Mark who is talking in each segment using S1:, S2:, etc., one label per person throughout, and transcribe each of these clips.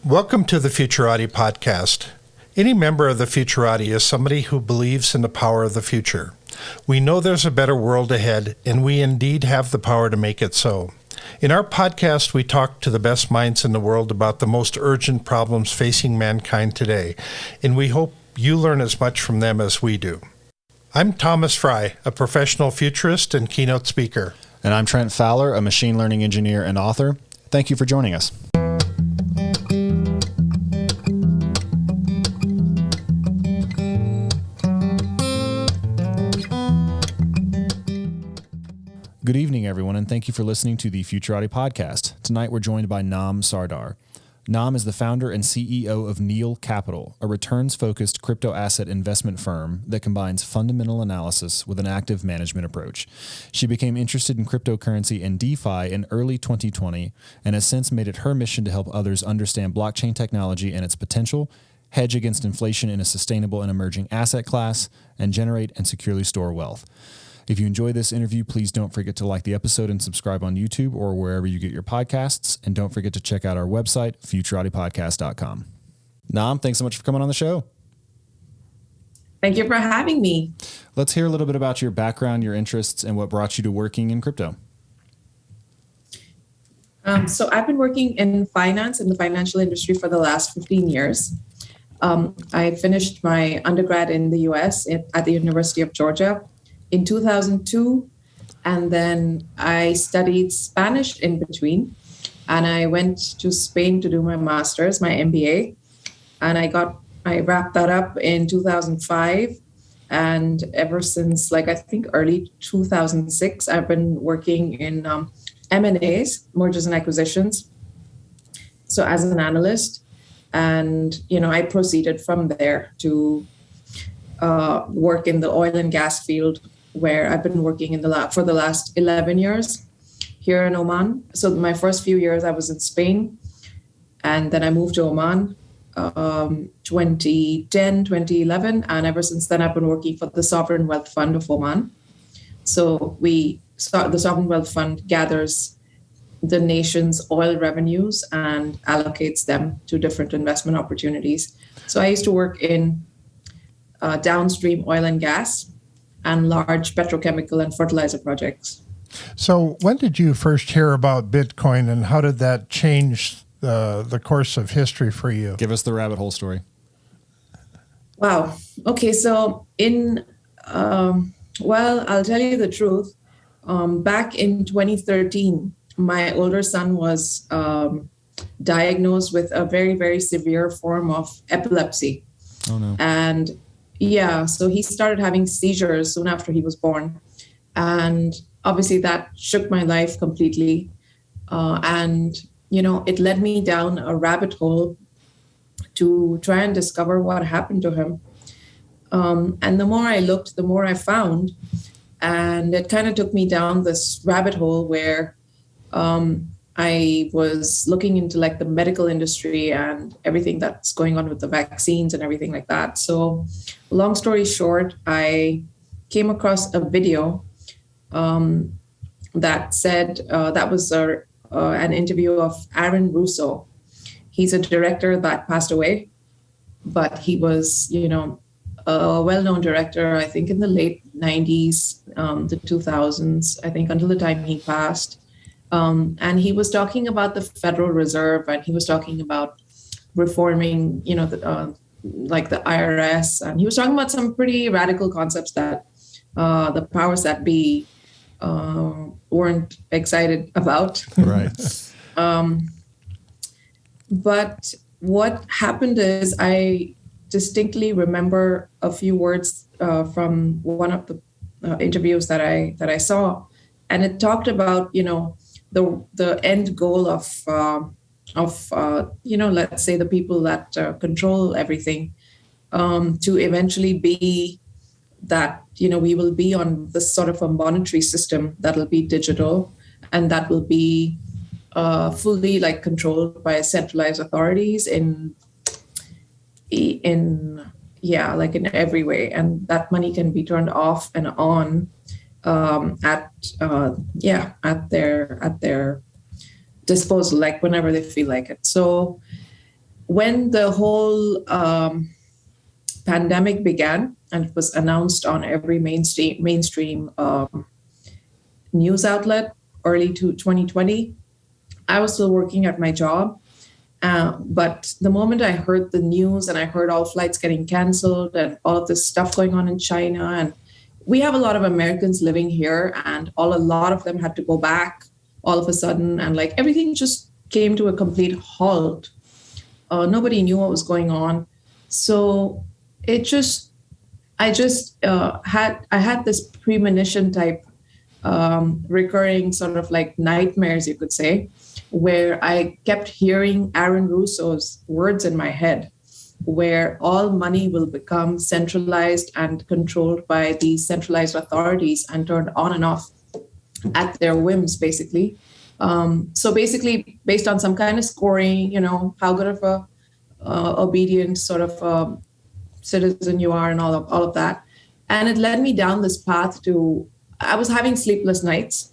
S1: Welcome to the Futurati podcast. Any member of the Futurati is somebody who believes in the power of the future. We know there's a better world ahead, and we indeed have the power to make it so. In our podcast, we talk to the best minds in the world about the most urgent problems facing mankind today, and we hope you learn as much from them as we do. I'm Thomas Fry, a professional futurist and keynote speaker.
S2: And I'm Trent Fowler, a machine learning engineer and author. Thank you for joining us. Good evening, everyone, and thank you for listening to the Futurati podcast. Tonight, we're joined by Nam Sardar. Nam is the founder and CEO of Neel Capital, a returns-focused cryptoasset investment firm that combines fundamental analysis with an active management approach. She became interested in cryptocurrency and DeFi in early 2020 and has since made it her mission to help others understand blockchain technology and its potential, hedge against inflation in a sustainable and emerging asset class, and generate and securely store wealth. If you enjoy this interview, please don't forget to like the episode and subscribe on YouTube or wherever you get your podcasts. And don't forget to check out our website, futuratipodcast.com. Nam, thanks so much for coming on the show.
S3: Thank you for having me.
S2: Let's hear a little bit about your background, your interests, and what brought you to working in crypto.
S3: So I've been working in finance, in the financial industry for the last 15 years. I finished my undergrad in the US at the University of Georgia in 2002, and then I studied Spanish in between, and I went to Spain to do my master's, my MBA, and I wrapped that up in 2005, and ever since, I think early 2006, I've been working in M&As, mergers and acquisitions, so as an analyst, and I proceeded from there to work in the oil and gas field, where I've been working for the last 11 years here in Oman. So my first few years I was in Spain, and then I moved to Oman 2010, 2011. And ever since then, I've been working for the Sovereign Wealth Fund of Oman. So the Sovereign Wealth Fund gathers the nation's oil revenues and allocates them to different investment opportunities. So I used to work in downstream oil and gas and large petrochemical and fertilizer projects.
S1: So when did you first hear about Bitcoin, and how did that change the course of history for you?
S2: Give us the rabbit hole story.
S3: Wow. Okay, so I'll tell you the truth. Back in 2013, my older son was diagnosed with a very, very severe form of epilepsy.
S2: Oh, no.
S3: And yeah, so he started having seizures soon after he was born. And obviously that shook my life completely. And it led me down a rabbit hole to try and discover what happened to him. And the more I looked, the more I found. And it kind of took me down this rabbit hole where I was looking into the medical industry and everything that's going on with the vaccines and everything like that. So long story short, I came across a video that said that was an interview of Aaron Russo. He's a director that passed away, but he was, a well-known director, I think in the late 90s, the 2000s, I think until the time he passed. And he was talking about the Federal Reserve, and he was talking about reforming, the IRS. And he was talking about some pretty radical concepts that the powers that be weren't excited about.
S2: Right.
S3: But what happened is I distinctly remember a few words from one of the interviews that I saw, and it talked about, the end goal of let's say the people that control everything, to eventually be that, we will be on this sort of a monetary system that'll be digital and that will be fully controlled by centralized authorities in every way, and that money can be turned off and on at their disposal, whenever they feel like it. So when the whole pandemic began and it was announced on every mainstream news outlet early to 2020, I was still working at my job. But the moment I heard the news and I heard all flights getting canceled and all of this stuff going on in China, and we have a lot of Americans living here, and a lot of them had to go back all of a sudden, and like everything just came to a complete halt. Nobody knew what was going on, so it just I just had this premonition type recurring sort of like nightmares, you could say, where I kept hearing Aaron Russo's words in my head, where all money will become centralized and controlled by these centralized authorities and turned on and off at their whims, basically. So basically, based on some kind of scoring, how good of a obedient sort of citizen you are and all of that. And it led me down this path to, I was having sleepless nights.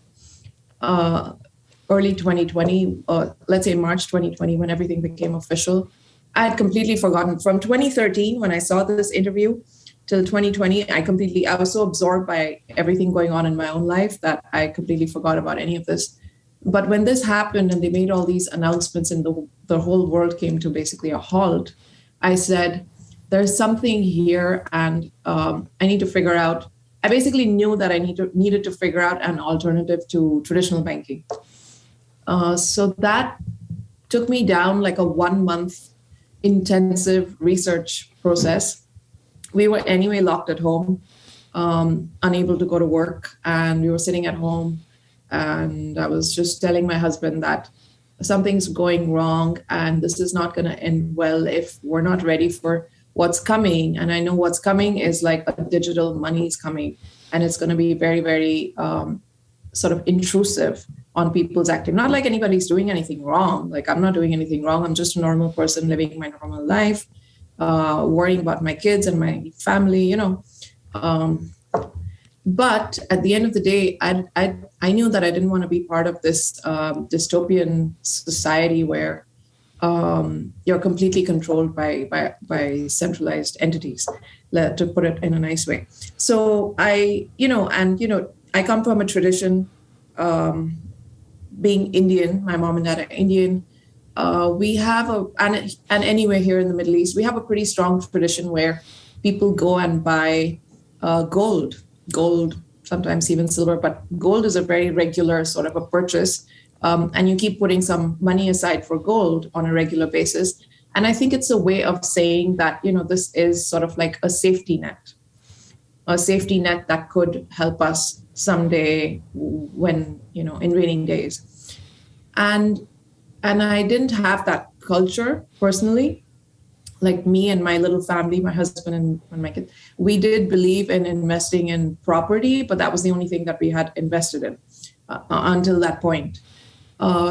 S3: Early 2020, let's say March 2020, when everything became official, I had completely forgotten. From 2013, when I saw this interview, till 2020, I was so absorbed by everything going on in my own life that I completely forgot about any of this. But when this happened and they made all these announcements and the whole world came to basically a halt, I said, there's something here and I need to figure out. I basically knew that I needed to figure out an alternative to traditional banking. So that took me down like a 1 month intensive research process. We were anyway locked at home, unable to go to work, and we were sitting at home. And I was just telling my husband that something's going wrong and this is not going to end well if we're not ready for what's coming. And I know what's coming is like a digital money is coming, and it's going to be very, very sort of intrusive on people's activity. Not like anybody's doing anything wrong. Like I'm not doing anything wrong. I'm just a normal person living my normal life, worrying about my kids and my family, But at the end of the day, I knew that I didn't want to be part of this dystopian society where you're completely controlled by centralized entities, to put it in a nice way. So I come from a tradition, being Indian. My mom and dad are Indian. We have and anywhere here in the Middle East, we have a pretty strong tradition where people go and buy gold, sometimes even silver, but gold is a very regular sort of a purchase. And you keep putting some money aside for gold on a regular basis. And I think it's a way of saying that, this is sort of like a safety net that could help us someday when, in raining days. And I didn't have that culture personally. Like me and my little family, my husband and my kid, we did believe in investing in property, but that was the only thing that we had invested in until that point.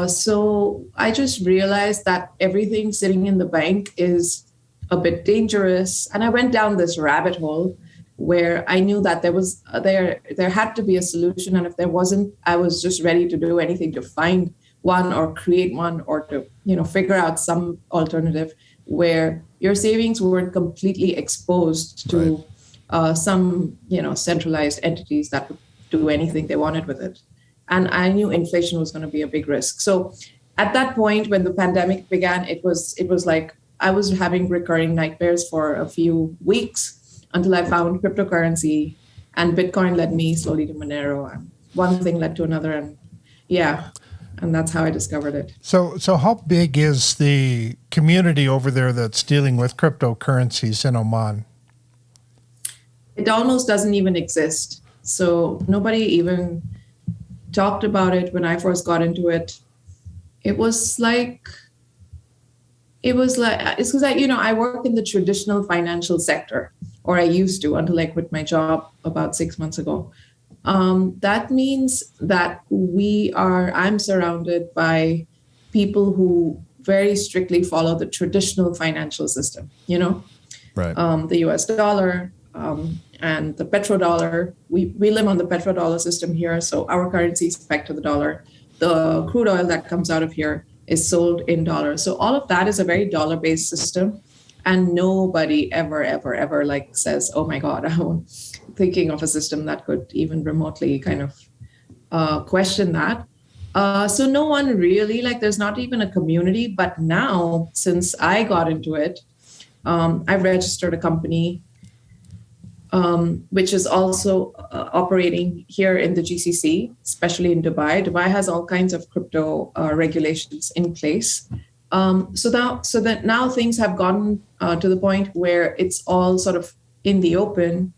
S3: So I just realized that everything sitting in the bank is a bit dangerous. And I went down this rabbit hole where I knew that there had to be a solution. And if there wasn't, I was just ready to do anything to find one or create one or to, figure out some alternative where your savings weren't completely exposed to some, centralized entities that would do anything they wanted with it. And I knew inflation was going to be a big risk. So at that point, when the pandemic began, it was like I was having recurring nightmares for a few weeks until I found cryptocurrency, and Bitcoin led me slowly to Monero, and one thing led to another. And and that's how I discovered it.
S1: So how big is the community over there that's dealing with cryptocurrencies in Oman?
S3: It almost doesn't even exist. So nobody even talked about it when I first got into it. It's because I work in the traditional financial sector, or I used to until I quit my job about 6 months ago. That means that I'm surrounded by people who very strictly follow the traditional financial system,
S2: Right.
S3: The US dollar, and the petrodollar. We live on the petrodollar system here, so our currency is pegged to the dollar. The crude oil that comes out of here is sold in dollars. So all of that is a very dollar-based system. And nobody ever like says, oh my God, I'm thinking of a system that could even remotely kind of question that. So no one really, like there's not even a community. But now, since I got into it, I've registered a company which is also operating here in the GCC, especially in Dubai. Dubai has all kinds of crypto regulations in place. So that now things have gotten to the point where it's all sort of in the open.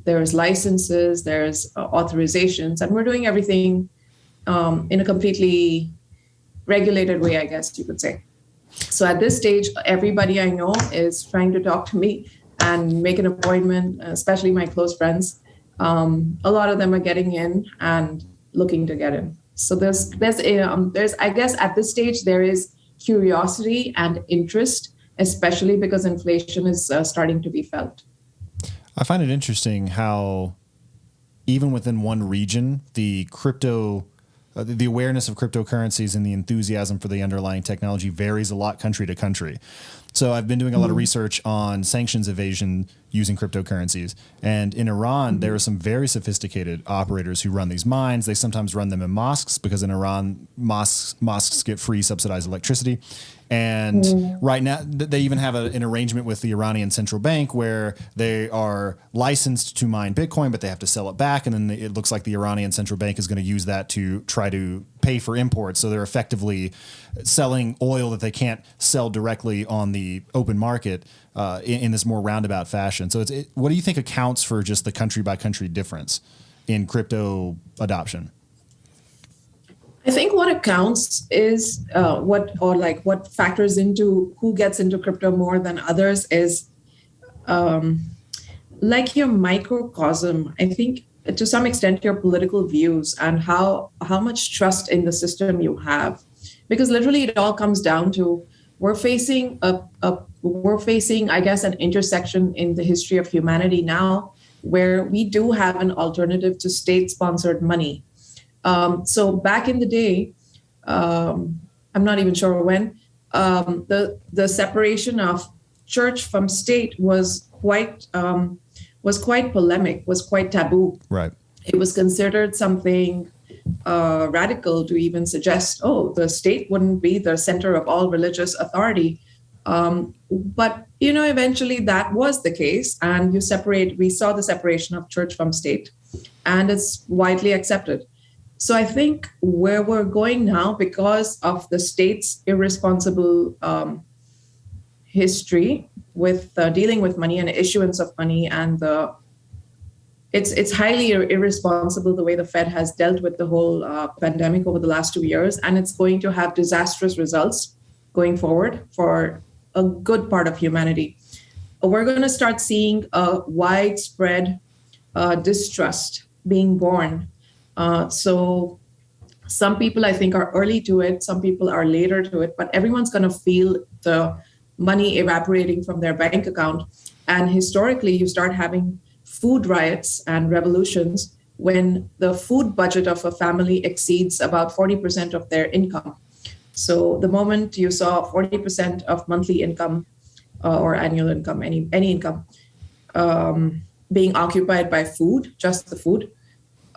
S3: There's licenses, there's authorizations, and we're doing everything in a completely regulated way, I guess you could say. So at this stage, everybody I know is trying to talk to me and make an appointment, especially my close friends. A lot of them are getting in and looking to get in. So there's I guess at this stage there is curiosity and interest, especially because inflation is starting to be felt.
S2: I find it interesting how even within one region, the awareness of cryptocurrencies and the enthusiasm for the underlying technology varies a lot country to country. So I've been doing a lot of research on sanctions evasion using cryptocurrencies. And in Iran, there are some very sophisticated operators who run these mines. They sometimes run them in mosques because in Iran, mosques get free subsidized electricity. And right now, they even have an arrangement with the Iranian central bank where they are licensed to mine Bitcoin, but they have to sell it back. And then it looks like the Iranian central bank is going to use that to try to pay for imports. So they're effectively selling oil that they can't sell directly on the open market in this more roundabout fashion. So what do you think accounts for just the country by country difference in crypto adoption?
S3: I think what accounts is what factors into who gets into crypto more than others is like your microcosm. I think to some extent your political views and how much trust in the system you have, because literally it all comes down to we're facing I guess an intersection in the history of humanity now where we do have an alternative to state-sponsored money. So back in the day, I'm not even sure when, the separation of church from state was quite polemic, was quite taboo.
S2: Right.
S3: It was considered something radical to even suggest, the state wouldn't be the center of all religious authority. But eventually that was the case, and we saw the separation of church from state, and it's widely accepted. So I think where we're going now, because of the state's irresponsible history with dealing with money and issuance of money, and it's highly irresponsible the way the Fed has dealt with the whole pandemic over the last 2 years, and it's going to have disastrous results going forward for a good part of humanity. We're going to start seeing a widespread distrust being born. So some people, I think, are early to it. Some people are later to it, but everyone's going to feel the money evaporating from their bank account. And historically, you start having food riots and revolutions when the food budget of a family exceeds about 40% of their income. So the moment you saw 40% of monthly income or annual income, any income, being occupied by food, just the food,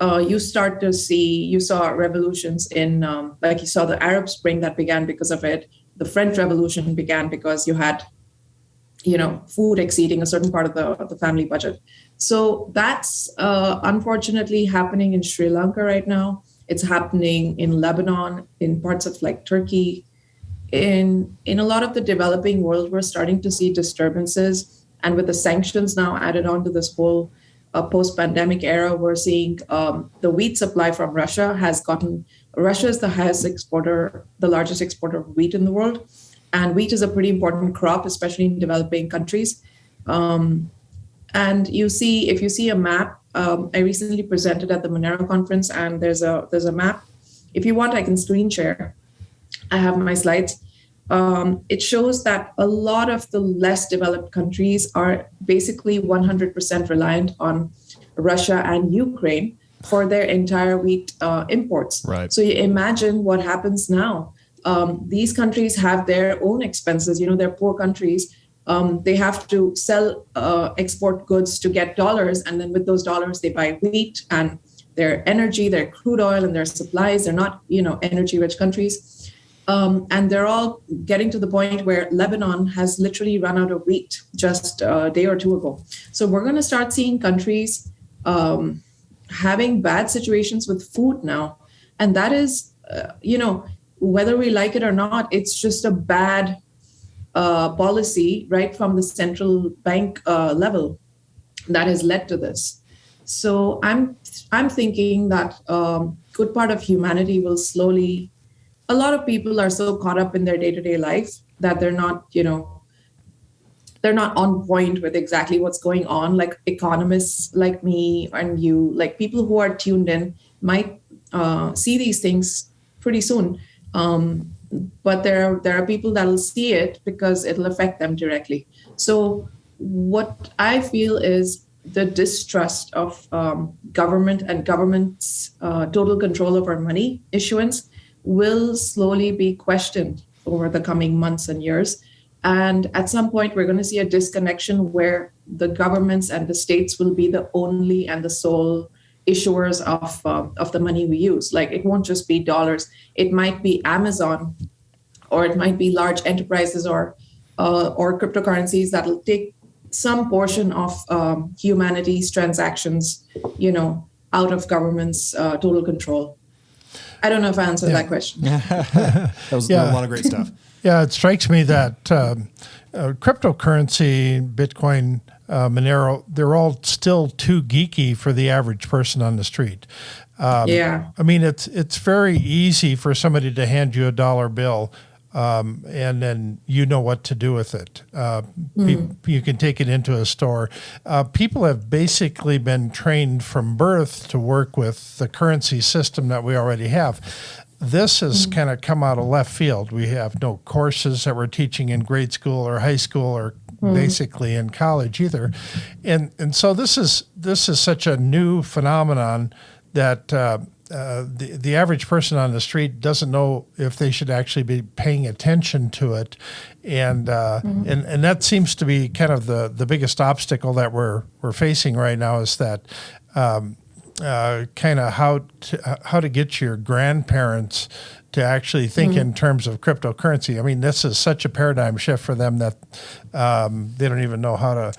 S3: you saw revolutions in, like you saw the Arab Spring that began because of it. The French Revolution began because you had, food exceeding a certain part of the family budget. So that's unfortunately happening in Sri Lanka right now. It's happening in Lebanon, in parts of like Turkey. In a lot of the developing world, we're starting to see disturbances. And with the sanctions now added on to this whole post-pandemic era, we're seeing the wheat supply from Russia Russia is the largest exporter of wheat in the world. And wheat is a pretty important crop, especially in developing countries. And if you see a map, I recently presented at the Monero conference, and there's a map. If you want, I can screen share. I have my slides. It shows that a lot of the less developed countries are basically 100% reliant on Russia and Ukraine for their entire wheat imports.
S2: Right.
S3: So you imagine what happens now. these countries have their own expenses. They're poor countries. They have to sell, export goods to get dollars. And then with those dollars, they buy wheat and their energy, their crude oil and their supplies. They're not, energy rich countries. And they're all getting to the point where Lebanon has literally run out of wheat just a day or two ago. So we're going to start seeing countries having bad situations with food now. And that is, whether we like it or not, it's just a bad policy right from the central bank level that has led to this. So I'm thinking that good part of humanity will slowly. A lot of people are so caught up in their day-to-day life that they're not on point with exactly what's going on. Like economists like me and you, like people who are tuned in might see these things pretty soon. But there are people that will see it because it'll affect them directly. So what I feel is the distrust of government and government's total control over money issuance will slowly be questioned over the coming months and years. And at some point, we're going to see a disconnection where the governments and the states will be the only and the sole issuers of the money we use. Like it won't just be dollars. It might be Amazon, or it might be large enterprises or cryptocurrencies that'll take some portion of humanity's transactions, out of government's total control. I don't know if I answered that question.
S2: That was a lot of great stuff.
S1: Yeah, it strikes me that cryptocurrency, Bitcoin, Monero, they're all still too geeky for the average person on the street. I mean, it's very easy for somebody to hand you a dollar bill, and then you know what to do with it. You can take it into a store. People have basically been trained from birth to work with the currency system that we already have. This has kind of come out of left field. We have no courses that we're teaching in grade school or high school or basically in college either. And so this is such a new phenomenon that the average person on the street doesn't know if they should actually be paying attention to it, and that seems to be kind of the biggest obstacle that we're facing right now, is that kind of how to get your grandparents to actually think in terms of cryptocurrency. I mean, this is such a paradigm shift for them that they don't even know how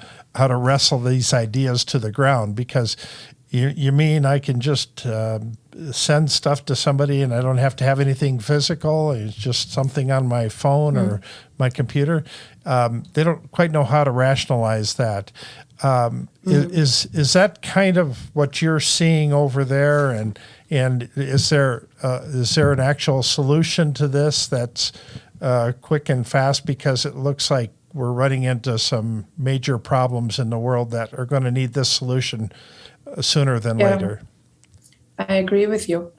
S1: to wrestle these ideas to the ground, because you mean I can just send stuff to somebody and I don't have to have anything physical? It's just something on my phone or my computer. They don't quite know how to rationalize that. Is that kind of what you're seeing over there? And is there an actual solution to this that's quick and fast? Because it looks like we're running into some major problems in the world that are going to need this solution sooner than later.
S3: I agree with you.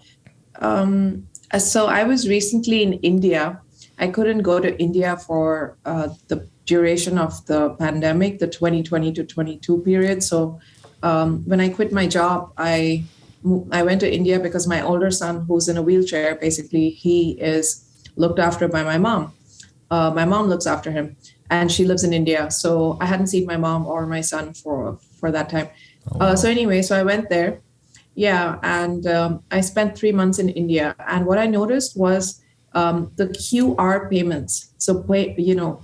S3: So I was recently in India. I couldn't go to India for the duration of the pandemic, the 2020 to 22 period. So when I quit my job, I went to India because my older son, who's in a wheelchair, basically, he is looked after by my mom. My mom looks after him, and she lives in India. So I hadn't seen my mom or my son for that time. So anyway, so I went there. Yeah, and I spent 3 months in India. And what I noticed was the QR payments. So,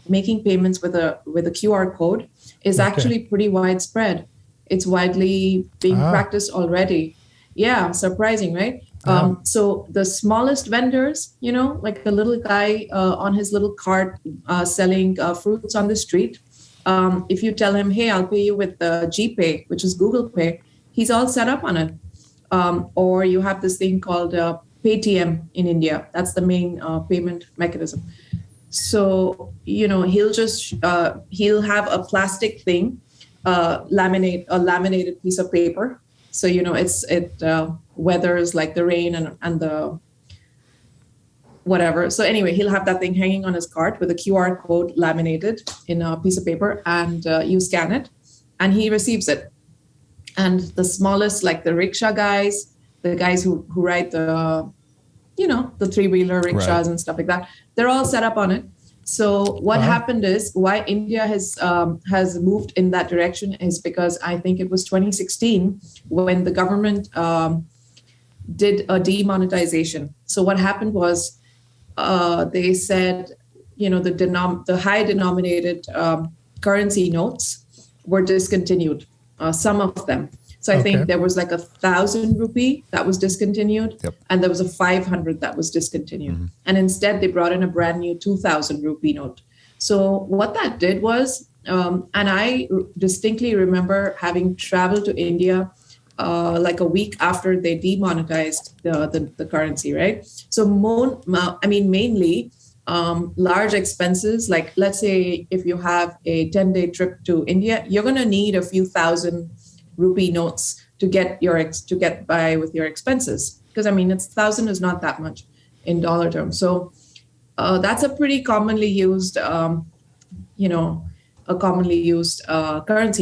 S3: making payments with a QR code is actually pretty widespread. It's widely being practiced already. Yeah, surprising, right? So the smallest vendors, like the little guy on his little cart selling fruits on the street, if you tell him, hey, I'll pay you with GPay, which is Google Pay, he's all set up on it. Or you have this thing called Paytm in India. That's the main payment mechanism. So, he'll have a plastic thing, a laminated piece of paper. So, it weathers like the rain and the whatever. So anyway, he'll have that thing hanging on his cart with a QR code laminated in a piece of paper, and you scan it and he receives it. And the smallest, like the rickshaw guys, the guys who ride the the three-wheeler rickshaws and stuff like that. They're all set up on it. So what happened is why India has moved in that direction is because I think it was 2016 when the government did a demonetization. So what happened was they said, the high denominated currency notes were discontinued, some of them. So I think there was like 1,000 rupee that was discontinued, and there was a 500 that was discontinued. Mm-hmm. And instead, they brought in a brand new 2,000 rupee note. So what that did was, and I distinctly remember having traveled to India like a week after they demonetized the currency, right? So mainly large expenses, like let's say if you have a 10-day trip to India, you're going to need a few thousand rupee notes to get by with your expenses, because 1,000 is not that much in dollar terms. So that's a pretty commonly used currency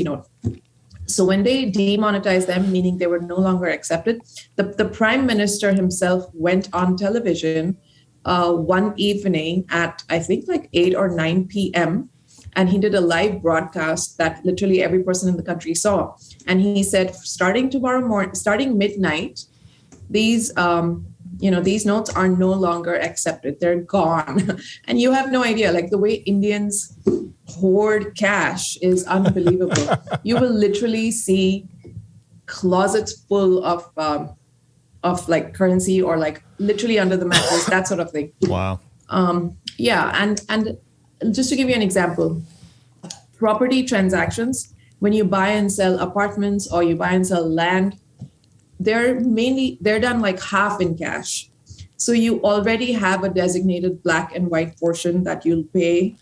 S3: note. So when they demonetized them, meaning they were no longer accepted, the prime minister himself went on television one evening at I think like 8 or 9 p.m. and he did a live broadcast that literally every person in the country saw. And he said, starting midnight, these notes are no longer accepted. They're gone. And you have no idea, like the way Indians hoard cash is unbelievable. You will literally see closets full of like currency, or like literally under the mattress, that sort of thing.
S2: Wow.
S3: And just to give you an example, property transactions, when you buy and sell apartments or you buy and sell land, they're done like half in cash. So you already have a designated black and white portion that you'll pay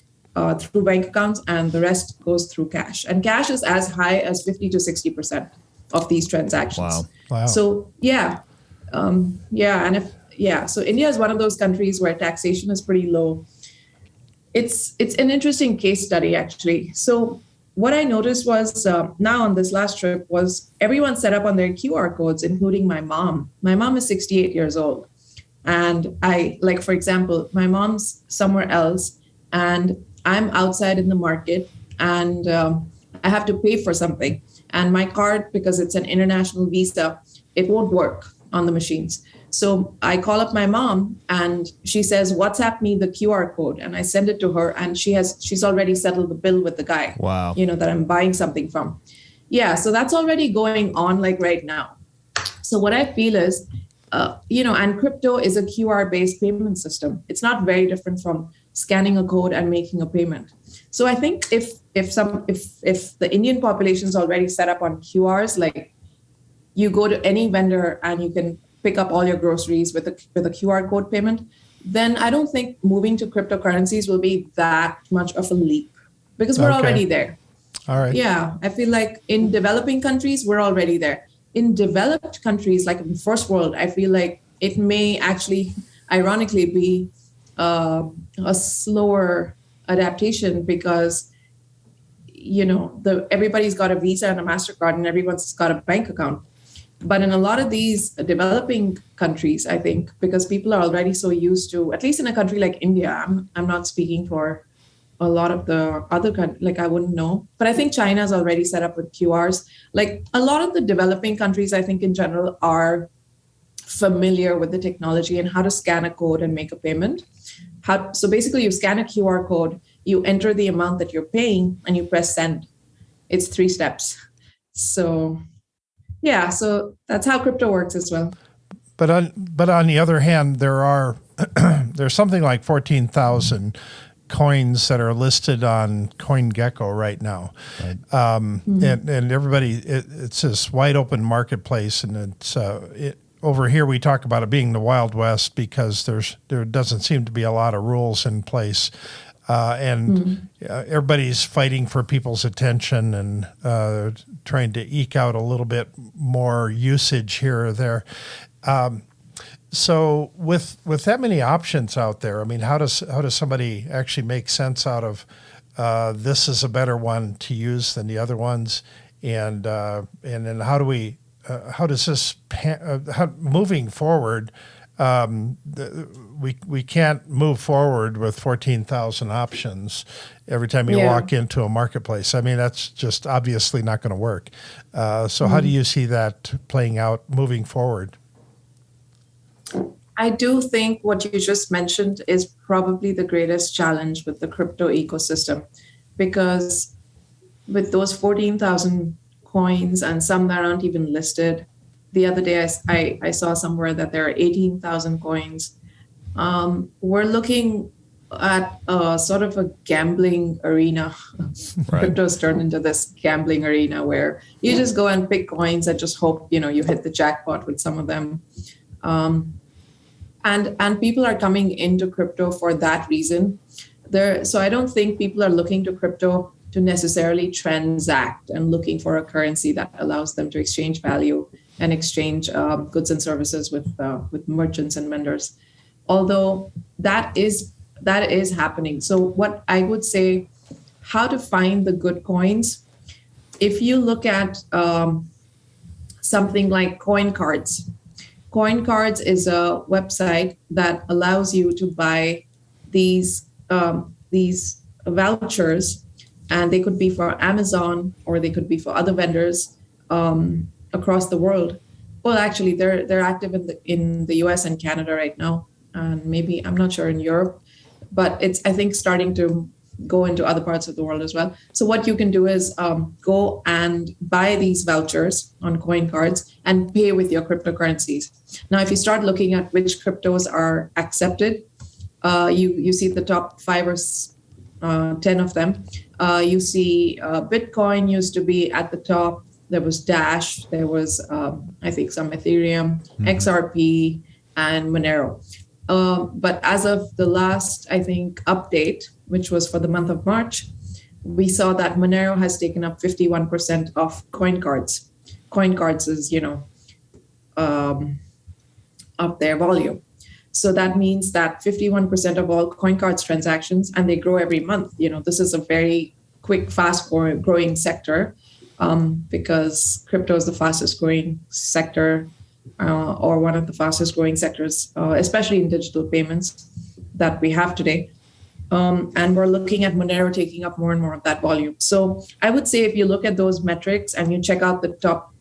S3: through bank accounts, and the rest goes through cash. And cash is as high as 50 to 60% of these transactions.
S2: Wow.
S3: So so India is one of those countries where taxation is pretty low. It's an interesting case study, actually. So what I noticed was now on this last trip was everyone set up on their QR codes, including my mom. My mom is 68 years old. And for example, my mom's somewhere else and I'm outside in the market and I have to pay for something. And my card, because it's an international Visa, it won't work on the machines. So I call up my mom and she says, WhatsApp me the QR code. And I send it to her and she's already settled the bill with the guy.
S2: Wow.
S3: That I'm buying something from. Yeah. So that's already going on like right now. So what I feel is, and crypto is a QR based payment system. It's not very different from scanning a code and making a payment. So I think if the Indian population is already set up on QRs, like you go to any vendor and you can pick up all your groceries with a QR code payment, then I don't think moving to cryptocurrencies will be that much of a leap, because we're already there.
S1: All right.
S3: Yeah, I feel like in developing countries, we're already there. In developed countries, like in the first world, I feel like it may actually, ironically, be a slower adaptation because, everybody's got a Visa and a MasterCard and everyone's got a bank account. But in a lot of these developing countries, I think, because people are already so used to, at least in a country like India, I'm not speaking for a lot of the other countries, like I wouldn't know. But I think China's already set up with QRs. Like a lot of the developing countries, I think in general, are familiar with the technology and how to scan a code and make a payment. So basically you scan a QR code, you enter the amount that you're paying and you press send. It's 3 steps. So yeah, so that's how crypto works as well.
S1: But on the other hand, there's something like 14,000 coins that are listed on CoinGecko right now. Right. And everybody, it's this wide open marketplace, and it's over here we talk about it being the Wild West because there doesn't seem to be a lot of rules in place. Everybody's fighting for people's attention and trying to eke out a little bit more usage here or there. So with that many options out there, I mean, how does somebody actually make sense out of this is a better one to use than the other ones, and then how does this moving forward? we can't move forward with 14,000 options every time you walk into a marketplace. I mean, that's just obviously not going to work. So how do you see that playing out moving forward?
S3: I do think what you just mentioned is probably the greatest challenge with the crypto ecosystem, because with those 14,000 coins and some that aren't even listed, the other day I saw somewhere that there are 18,000 coins. We're looking at sort of a gambling arena. Right. Crypto's turned into this gambling arena where you just go and pick coins and just hope, you hit the jackpot with some of them. And people are coming into crypto for that reason. So I don't think people are looking to crypto to necessarily transact and looking for a currency that allows them to exchange value and exchange goods and services with merchants and vendors. Although that is happening. So what I would say, how to find the good coins, if you look at something like CoinCards. CoinCards is a website that allows you to buy these vouchers, and they could be for Amazon or they could be for other vendors across the world. Well, actually, they're active in the US and Canada right now, and maybe I'm not sure in Europe, but it's, I think, starting to go into other parts of the world as well. So what you can do is go and buy these vouchers on CoinCards and pay with your cryptocurrencies. Now, if you start looking at which cryptos are accepted, you see the top 5 or 10 of them. You see Bitcoin used to be at the top. There was Dash. There was, I think, some Ethereum, XRP, and Monero. But as of the last, I think, update, which was for the month of March, we saw that Monero has taken up 51% of CoinCards. CoinCards is, up their volume. So that means that 51% of all CoinCards transactions, and they grow every month. This is a very quick, fast growing sector because crypto is the fastest growing sector or one of the fastest growing sectors, especially in digital payments that we have today. And we're looking at Monero taking up more and more of that volume. So I would say if you look at those metrics and you check out the top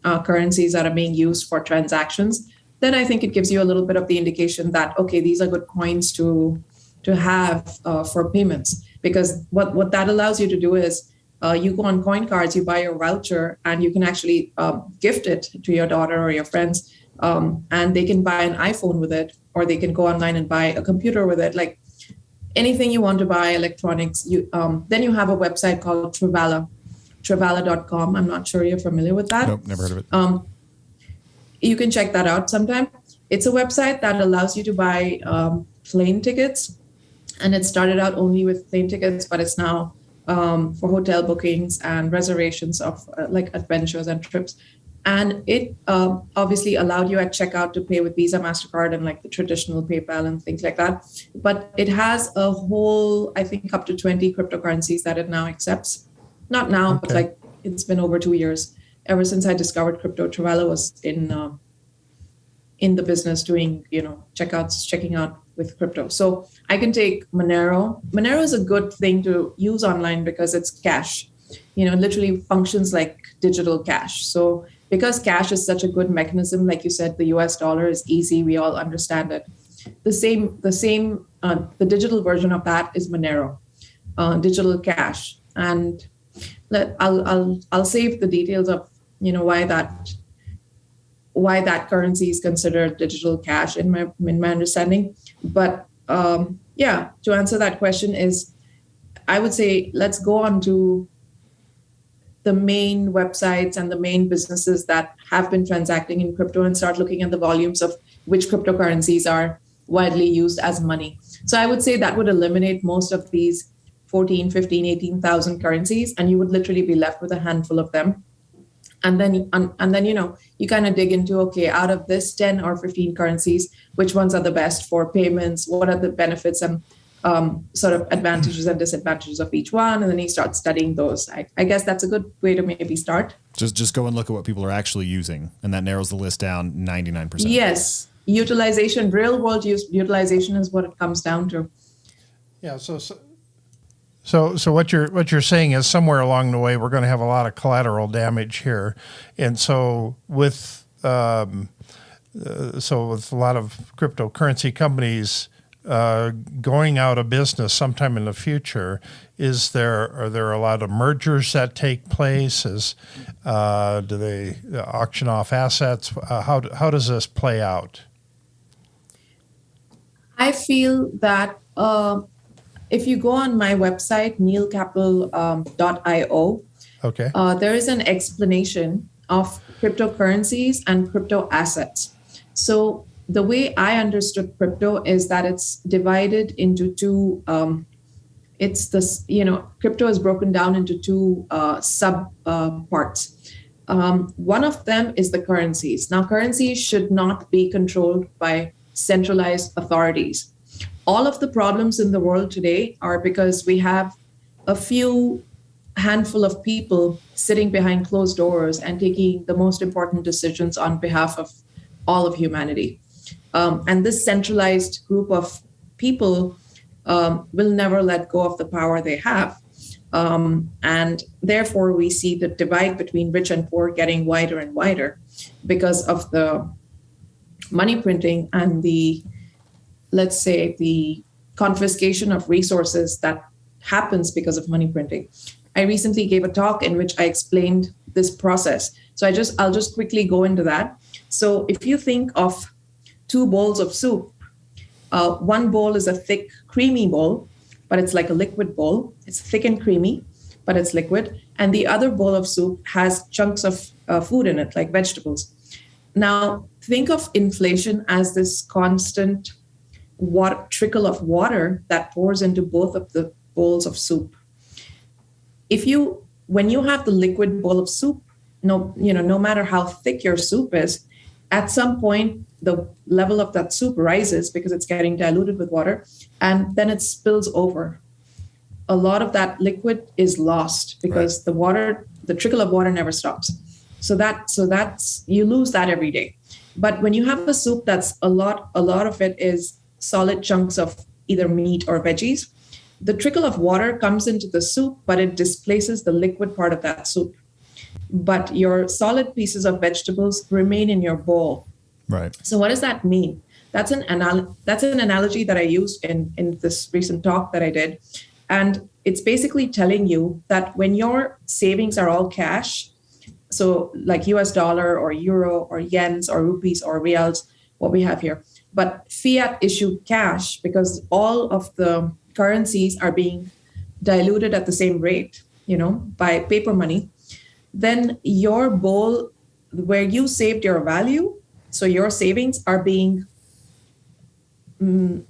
S3: currencies that are being used for transactions, then I think it gives you a little bit of the indication that, okay, these are good coins to have for payments. Because what that allows you to do is you go on CoinCards, you buy your voucher, and you can actually gift it to your daughter or your friends, and they can buy an iPhone with it, or they can go online and buy a computer with it. Like anything you want to buy, electronics. Then you have a website called Travala.com. I'm not sure you're familiar with that.
S2: Nope, never heard of it.
S3: You can check that out sometime. It's a website that allows you to buy plane tickets. And it started out only with plane tickets, but it's now for hotel bookings and reservations of like adventures and trips. And it obviously allowed you at checkout to pay with Visa, MasterCard, and like the traditional PayPal and things like that. But it has a whole, I think, up to 20 cryptocurrencies that it now accepts. Not now, okay. But like it's been over 2 years. Ever since I discovered crypto, Travala was in the business doing, checking out with crypto. So I can take Monero. Monero is a good thing to use online because it's cash. It literally functions like digital cash. So because cash is such a good mechanism, like you said, the US dollar is easy. We all understand it. The digital version of that is Monero, digital cash. And I'll save the details of why that currency is considered digital cash in my understanding. But to answer that question is, I would say let's go on to the main websites and the main businesses that have been transacting in crypto and start looking at the volumes of which cryptocurrencies are widely used as money. So I would say that would eliminate most of these 14, 15, 18,000 currencies, and you would literally be left with a handful of them. And then you kind of dig into, okay, out of this 10 or 15 currencies, which ones are the best for payments? What are the benefits and sort of advantages and disadvantages of each one? And then you start studying those. I guess that's a good way to maybe start.
S2: Just go and look at what people are actually using, and that narrows the list down 99%.
S3: utilization, real world utilization is what it comes down to.
S1: Yeah. So what you're saying is somewhere along the way we're going to have a lot of collateral damage here, and so with a lot of cryptocurrency companies going out of business sometime in the future, are there a lot of mergers that take place? Do they auction off assets? How does this play out?
S3: I feel that if you go on my website, neelcapital.io,
S1: Okay.
S3: there is an explanation of cryptocurrencies and crypto assets. So the way I understood crypto is that it's divided into two. Crypto is broken down into two sub parts. One of them is the currencies. Now, currencies should not be controlled by centralized authorities. All of the problems in the world today are because we have a few handful of people sitting behind closed doors and taking the most important decisions on behalf of all of humanity. And this centralized group of people will never let go of the power they have. And therefore, we see the divide between rich and poor getting wider and wider because of the money printing and the confiscation of resources that happens because of money printing. I recently gave a talk in which I explained this process. So I'll just quickly go into that. So if you think of two bowls of soup, one bowl is a thick, creamy bowl, but it's like a liquid bowl. It's thick and creamy, but it's liquid. And the other bowl of soup has chunks of food in it, like vegetables. Now, think of inflation as this constant trickle of water that pours into both of the bowls of soup. When you have the liquid bowl of soup, no matter how thick your soup is, at some point the level of that soup rises because it's getting diluted with water, and then it spills over. A lot of that liquid is lost because the trickle of water never stops. So that's you lose that every day. But when you have a soup that's a lot of it is solid chunks of either meat or veggies, the trickle of water comes into the soup, but it displaces the liquid part of that soup. But your solid pieces of vegetables remain in your bowl.
S2: Right.
S3: So what does that mean? That's an analogy that I used in this recent talk that I did. And it's basically telling you that when your savings are all cash, so like US dollar or euro or yens or rupees or reals, what we have here, but fiat issued cash, because all of the currencies are being diluted at the same rate, by paper money, then your bowl where you saved your value, so your savings are being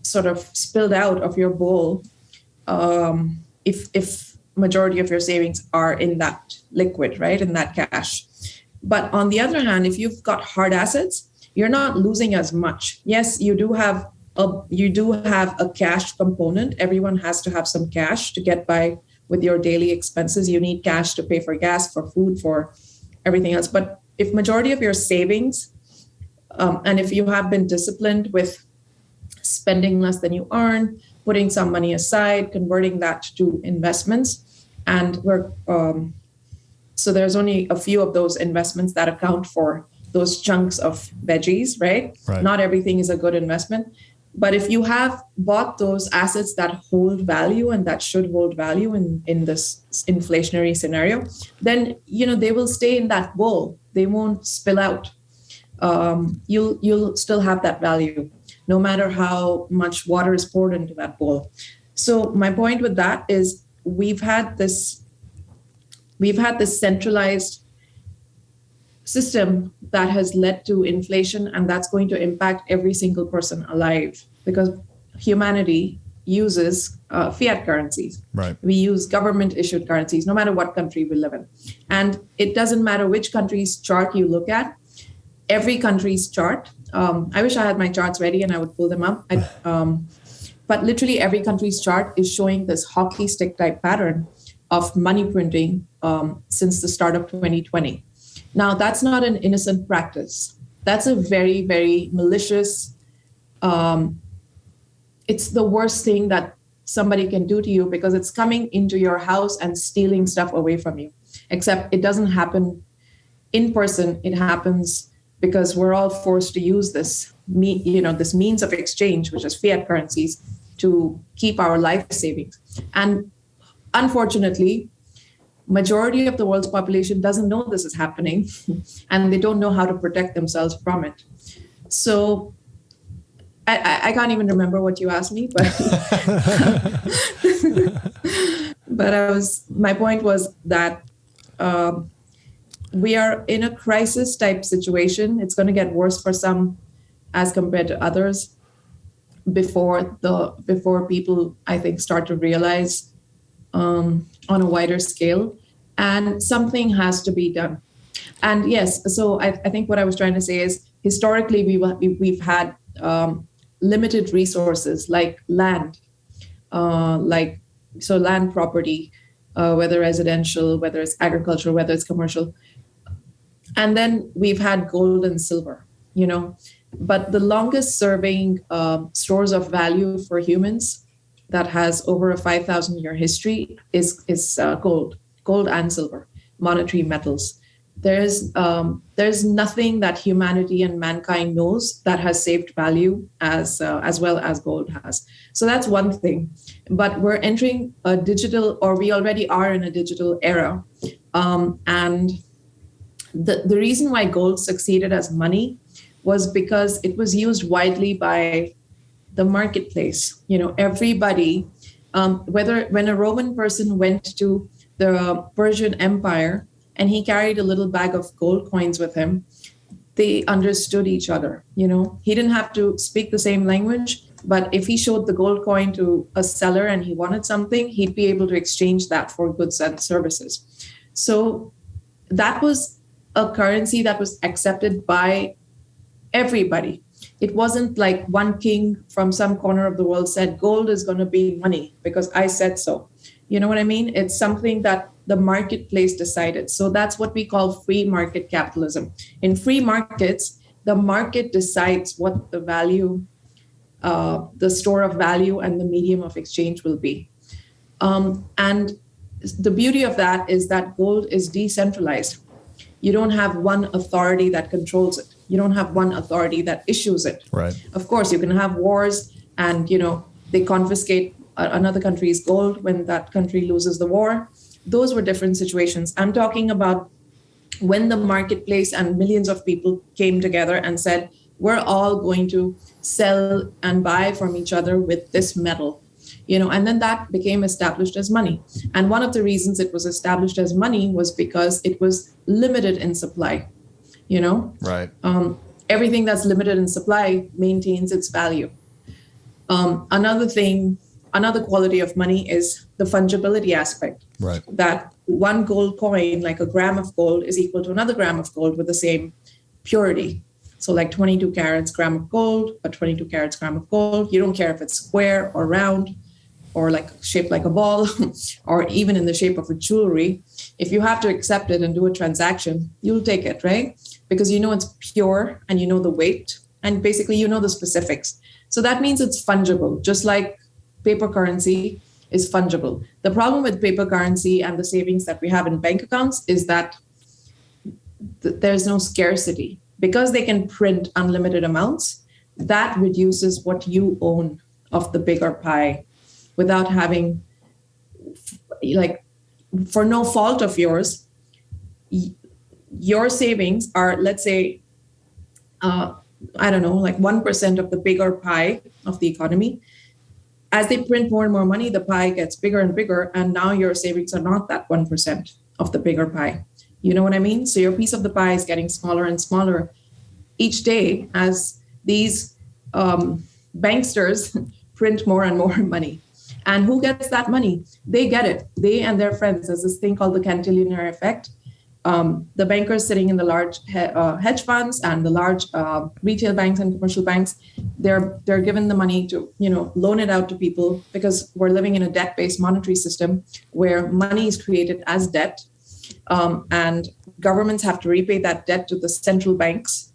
S3: sort of spilled out of your bowl if majority of your savings are in that liquid, right, in that cash. But on the other hand, if you've got hard assets, you're not losing as much. Yes, you do have a cash component. Everyone has to have some cash to get by with your daily expenses. You need cash to pay for gas, for food, for everything else. But if majority of your savings, and if you have been disciplined with spending less than you earn, putting some money aside, converting that to investments, and so there's only a few of those investments that account for those chunks of veggies, right? Not everything is a good investment. But if you have bought those assets that hold value and that should hold value in this inflationary scenario, then they will stay in that bowl. They won't spill out. You'll still have that value, no matter how much water is poured into that bowl. So my point with that is we've had this centralized system that has led to inflation, and that's going to impact every single person alive because humanity uses fiat currencies.
S2: Right.
S3: We use government issued currencies, no matter what country we live in. And it doesn't matter which country's chart you look at, every country's chart. I wish I had my charts ready and I would pull them up. But literally every country's chart is showing this hockey stick type pattern of money printing since the start of 2020. Now, that's not an innocent practice. That's a very, very malicious it's the worst thing that somebody can do to you, because it's coming into your house and stealing stuff away from you. Except it doesn't happen in person. It happens because we're all forced to use this means of exchange, which is fiat currencies, to keep our life savings. And unfortunately, majority of the world's population doesn't know this is happening, and they don't know how to protect themselves from it. So I can't even remember what you asked me, but my point was that we are in a crisis type situation. It's going to get worse for some as compared to others before people, I think, start to realize on a wider scale, and something has to be done. And yes, so I think what I was trying to say is, historically we've had limited resources like land, land property, whether residential, whether it's agricultural, whether it's commercial. And then we've had gold and silver, but the longest serving stores of value for humans that has over a 5,000-year history is gold and silver, monetary metals. There's nothing that humanity and mankind knows that has saved value as well as gold has. So that's one thing. But we're entering a digital, or we already are in a digital era. And the reason why gold succeeded as money was because it was used widely by the marketplace. Everybody, when a Roman person went to the Persian Empire and he carried a little bag of gold coins with him, they understood each other. He didn't have to speak the same language, but if he showed the gold coin to a seller and he wanted something, he'd be able to exchange that for goods and services. So that was a currency that was accepted by everybody. It wasn't like one king from some corner of the world said gold is going to be money because I said so. You know what I mean? It's something that the marketplace decided. So that's what we call free market capitalism. In free markets, the market decides what the value, the store of value and the medium of exchange will be. And the beauty of that is that gold is decentralized. You don't have one authority that controls it. You don't have one authority that issues it.
S2: Right.
S3: Of course, you can have wars and, they confiscate another country's gold when that country loses the war. Those were different situations. I'm talking about when the marketplace and millions of people came together and said, we're all going to sell and buy from each other with this metal, and then that became established as money. And one of the reasons it was established as money was because it was limited in supply,
S2: Right.
S3: Everything that's limited in supply maintains its value. Another quality of money is the fungibility aspect.
S2: Right.
S3: That one gold coin, like a gram of gold, is equal to another gram of gold with the same purity. So like 22 carats gram of gold, or 22 carats gram of gold. You don't care if it's square or round or like shaped like a ball or even in the shape of a jewelry. If you have to accept it and do a transaction, you'll take it, right? Because it's pure and the weight and basically the specifics. So that means it's fungible, just like paper currency is fungible. The problem with paper currency and the savings that we have in bank accounts is that there's no scarcity. Because they can print unlimited amounts, that reduces what you own of the bigger pie without having, for no fault of yours, your savings are, let's say, 1% of the bigger pie of the economy. As they print more and more money, the pie gets bigger and bigger, and now your savings are not that 1% of the bigger pie. You know what I mean? So your piece of the pie is getting smaller and smaller each day as these banksters print more and more money. And who gets that money? They get it. They and their friends. There's this thing called the cantilever effect. The bankers sitting in the large hedge funds and the large retail banks and commercial banks, they're given the money to loan it out to people, because we're living in a debt-based monetary system where money is created as debt, and governments have to repay that debt to the central banks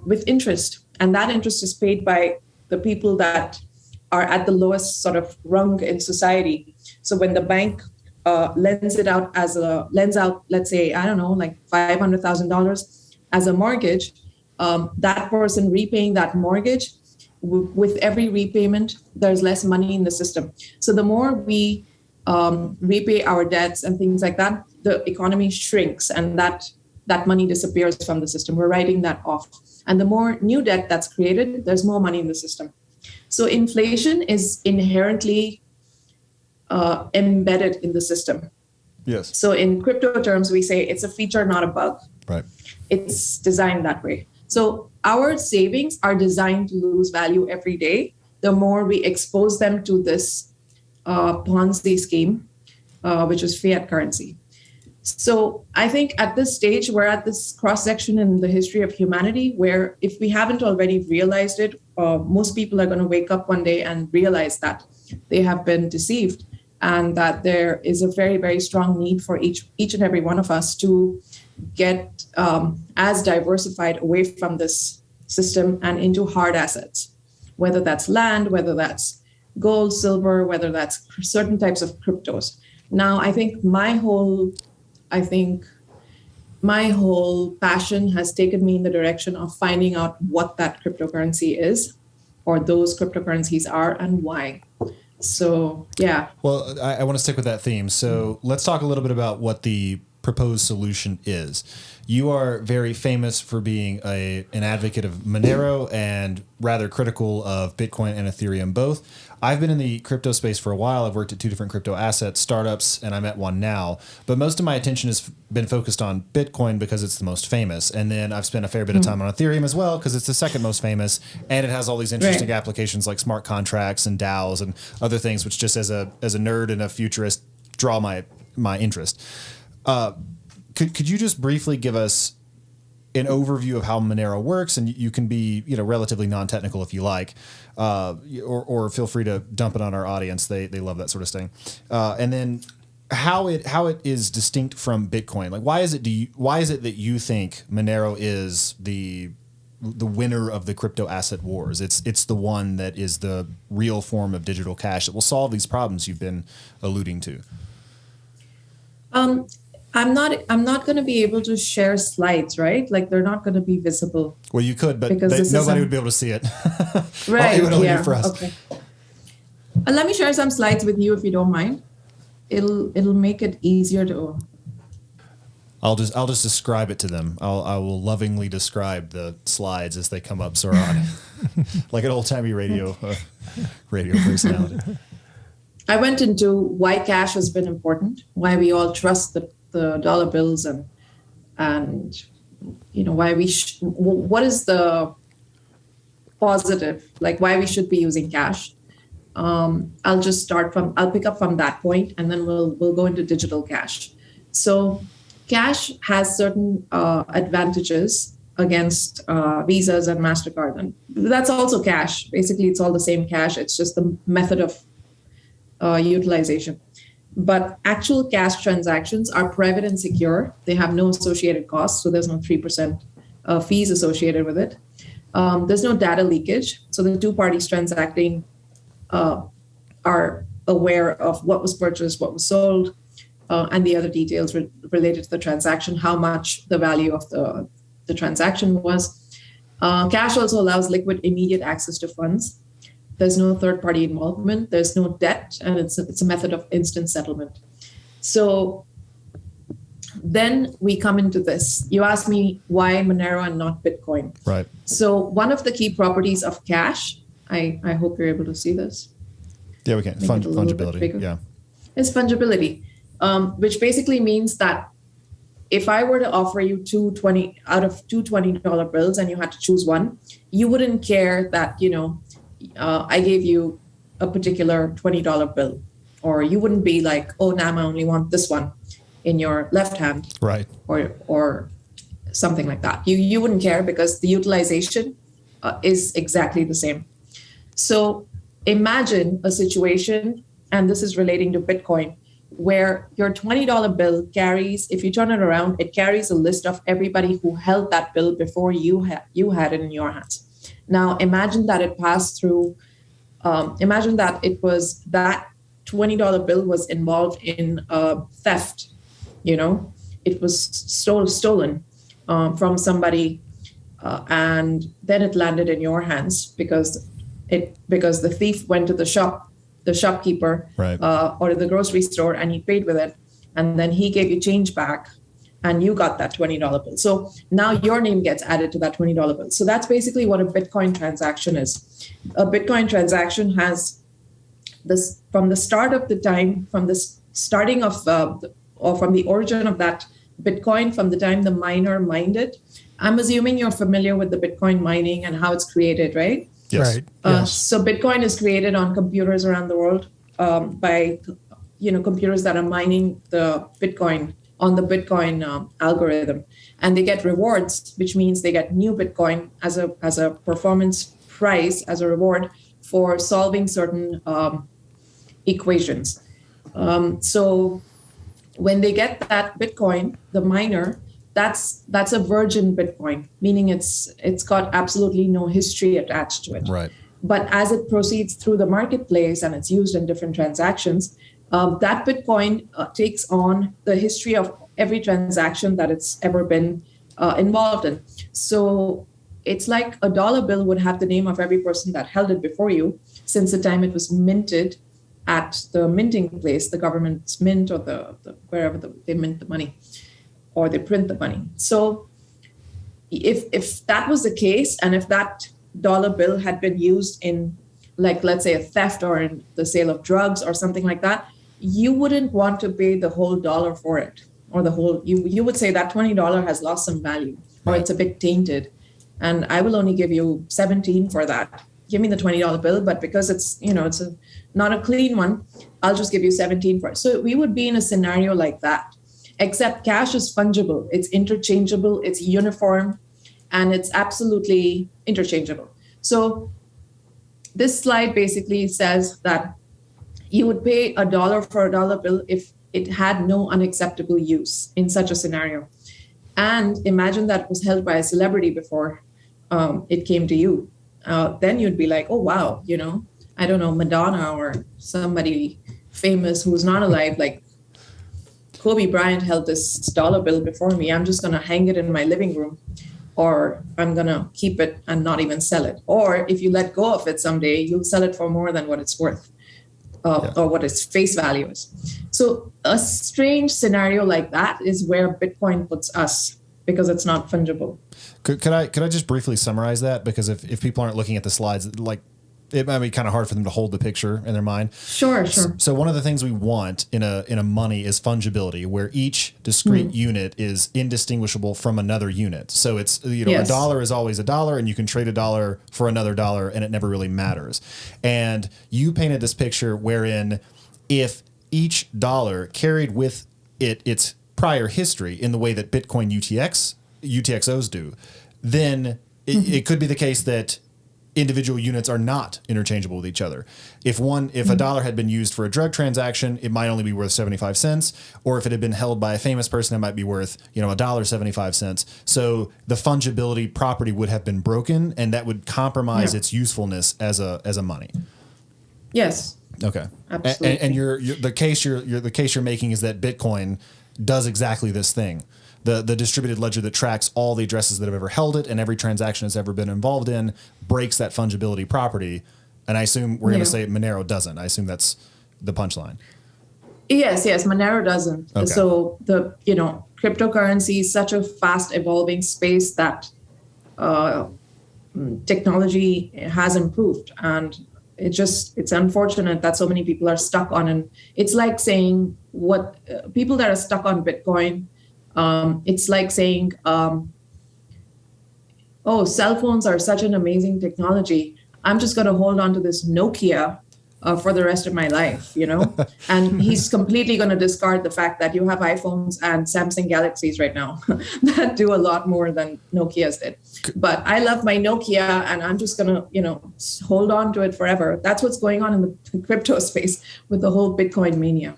S3: with interest. And that interest is paid by the people that are at the lowest sort of rung in society. So when the bank lends out, let's say, I don't know, like $500,000 as a mortgage, that person repaying that mortgage, with every repayment, there's less money in the system. So the more we repay our debts and things like that, the economy shrinks, and that money disappears from the system. We're writing that off. And the more new debt that's created, there's more money in the system. So inflation is inherently embedded in the system.
S2: Yes.
S3: So in crypto terms, we say it's a feature, not a bug.
S2: Right.
S3: It's designed that way. So our savings are designed to lose value every day. The more we expose them to this Ponzi scheme, which is fiat currency. So I think at this stage, we're at this cross-section in the history of humanity where if we haven't already realized it, most people are going to wake up one day and realize that they have been deceived, and that there is a very, very strong need for each and every one of us to get as diversified away from this system and into hard assets, whether that's land, whether that's gold, silver, whether that's certain types of cryptos. Now, I think my whole passion has taken me in the direction of finding out what that cryptocurrency is, or those cryptocurrencies are, and why. So, yeah.
S2: Well, I want to stick with that theme. So let's talk a little bit about what the proposed solution is. You are very famous for being an advocate of Monero and rather critical of Bitcoin and Ethereum both. I've been in the crypto space for a while. I've worked at 2 different crypto asset startups, and I'm at one now. But most of my attention has been focused on Bitcoin because it's the most famous. And then I've spent a fair bit of time on Ethereum as well because it's the second most famous, and it has all these interesting applications like smart contracts and DAOs and other things, which just as a nerd and a futurist draw my interest. Could you just briefly give us an overview of how Monero works? And you can be, relatively non-technical if you like, or feel free to dump it on our audience. They love that sort of thing. And then how it is distinct from Bitcoin. Like, why is it that you think Monero is the winner of the crypto asset wars? It's the one that is the real form of digital cash that will solve these problems you've been alluding to.
S3: I'm not going to be able to share slides, right? Like, they're not going to be visible.
S2: Well, you could, but nobody would be able to see it.
S3: Right.
S2: It would only be for us.
S3: Okay. Let me share some slides with you if you don't mind. It'll make it easier to.
S2: I'll just describe it to them. I will lovingly describe the slides as they come up, Saran, like an old timey radio personality.
S3: I went into why cash has been important, why we all trust the dollar bills, and why what is the positive, like why we should be using cash. I'll pick up from that point, and then we'll go into digital cash. So cash has certain advantages against Visas and MasterCard, and that's also cash. Basically, it's all the same cash. It's just the method of utilization. But actual cash transactions are private and secure. They have no associated costs, so there's no 3% fees associated with it. There's no data leakage, so the 2 parties transacting are aware of what was purchased, what was sold, and the other details related to the transaction, how much the value of the transaction was. Cash also allows liquid, immediate access to funds. There's no third-party involvement. There's no debt, and it's a method of instant settlement. So then we come into this. You asked me why Monero and not Bitcoin.
S2: Right.
S3: So one of the key properties of cash, I hope you're able to see this.
S2: Yeah, we can. Fungibility. Yeah.
S3: It's fungibility, which basically means that if I were to offer you two $20 bills and you had to choose one, you wouldn't care that, I gave you a particular $20 bill, or you wouldn't be like, oh, Nam, I only want this one in your left hand,
S2: right?
S3: Or something like that. You wouldn't care because the utilization is exactly the same. So imagine a situation, and this is relating to Bitcoin, where your $20 bill carries, if you turn it around, it carries a list of everybody who held that bill before you had it in your hands. Now, imagine that it passed through, imagine that it was that $20 bill was involved in theft, it was stolen from somebody, and then it landed in your hands because the thief went to the shopkeeper,
S2: right,
S3: or the grocery store, and he paid with it, and then he gave you change back, and you got that $20 bill. So now your name gets added to that $20 bill. So that's basically what a Bitcoin transaction is. A Bitcoin transaction has this from the start of the time, from the starting of or from the origin of that Bitcoin, from the time the miner mined it. I'm assuming you're familiar with the Bitcoin mining and how it's created, right?
S2: Yes.
S1: Right. Yes.
S3: So Bitcoin is created on computers around the world by computers that are mining the Bitcoin on the Bitcoin algorithm, and they get rewards, which means they get new Bitcoin as a performance price, as a reward for solving certain equations. So when they get that Bitcoin, the miner, that's a virgin Bitcoin, meaning it's got absolutely no history attached to it.
S2: Right.
S3: But as it proceeds through the marketplace and it's used in different transactions, that Bitcoin takes on the history of every transaction that it's ever been involved in. So it's like a dollar bill would have the name of every person that held it before you since the time it was minted at the minting place, the government's mint, or the wherever they mint the money or they print the money. So if that was the case, and if that dollar bill had been used in, like, let's say a theft or in the sale of drugs or something like that, you wouldn't want to pay the whole dollar for it, or the whole, you would say that $20 has lost some value, or it's a bit tainted, and I will only give you 17 for that. Give me the $20 bill, but because it's not a clean one, I'll just give you 17 for it. So we would be in a scenario like that, except cash is fungible, it's interchangeable, it's uniform, and it's absolutely interchangeable. So this slide basically says that you would pay $1 for a dollar bill if it had no unacceptable use in such a scenario. And imagine that it was held by a celebrity before it came to you. Then you'd be like, oh, wow, I don't know, Madonna or somebody famous who's not alive, like Kobe Bryant held this dollar bill before me. I'm just going to hang it in my living room, or I'm going to keep it and not even sell it. Or if you let go of it someday, you'll sell it for more than what it's worth. Or what its face value is. So a strange scenario like that is where Bitcoin puts us, because it's not fungible.
S2: Could I just briefly summarize that? Because if people aren't looking at the slides, like, it might be kind of hard for them to hold the picture in their mind.
S3: Sure.
S2: So one of the things we want in a money is fungibility, where each discrete unit is indistinguishable from another unit. So it's,
S3: Yes.
S2: a dollar is always a dollar, and you can trade a dollar for another dollar, and it never really matters. And you painted this picture wherein if each dollar carried with it its prior history in the way that Bitcoin UTXOs do, then it could be the case that individual units are not interchangeable with each other. If a dollar had been used for a drug transaction, it might only be worth 75 cents. Or if it had been held by a famous person, it might be worth, $1.75. So the fungibility property would have been broken, and that would compromise its usefulness as a money.
S3: Yes.
S2: Okay.
S3: Absolutely.
S2: And the case you're making is that Bitcoin does exactly this thing. The distributed ledger that tracks all the addresses that have ever held it and every transaction it's ever been involved in breaks that fungibility property. And I assume we're going to say Monero doesn't. I assume that's the punchline.
S3: Yes, Monero doesn't.
S2: Okay.
S3: So cryptocurrency is such a fast evolving space that technology has improved, and it's unfortunate that so many people are stuck on, and it's like saying what people that are stuck on Bitcoin, it's like saying, cell phones are such an amazing technology, I'm just going to hold on to this Nokia for the rest of my life, and he's completely going to discard the fact that you have iPhones and Samsung Galaxies right now that do a lot more than Nokia's did. But I love my Nokia, and I'm just going to, hold on to it forever. That's what's going on in the crypto space with the whole Bitcoin mania.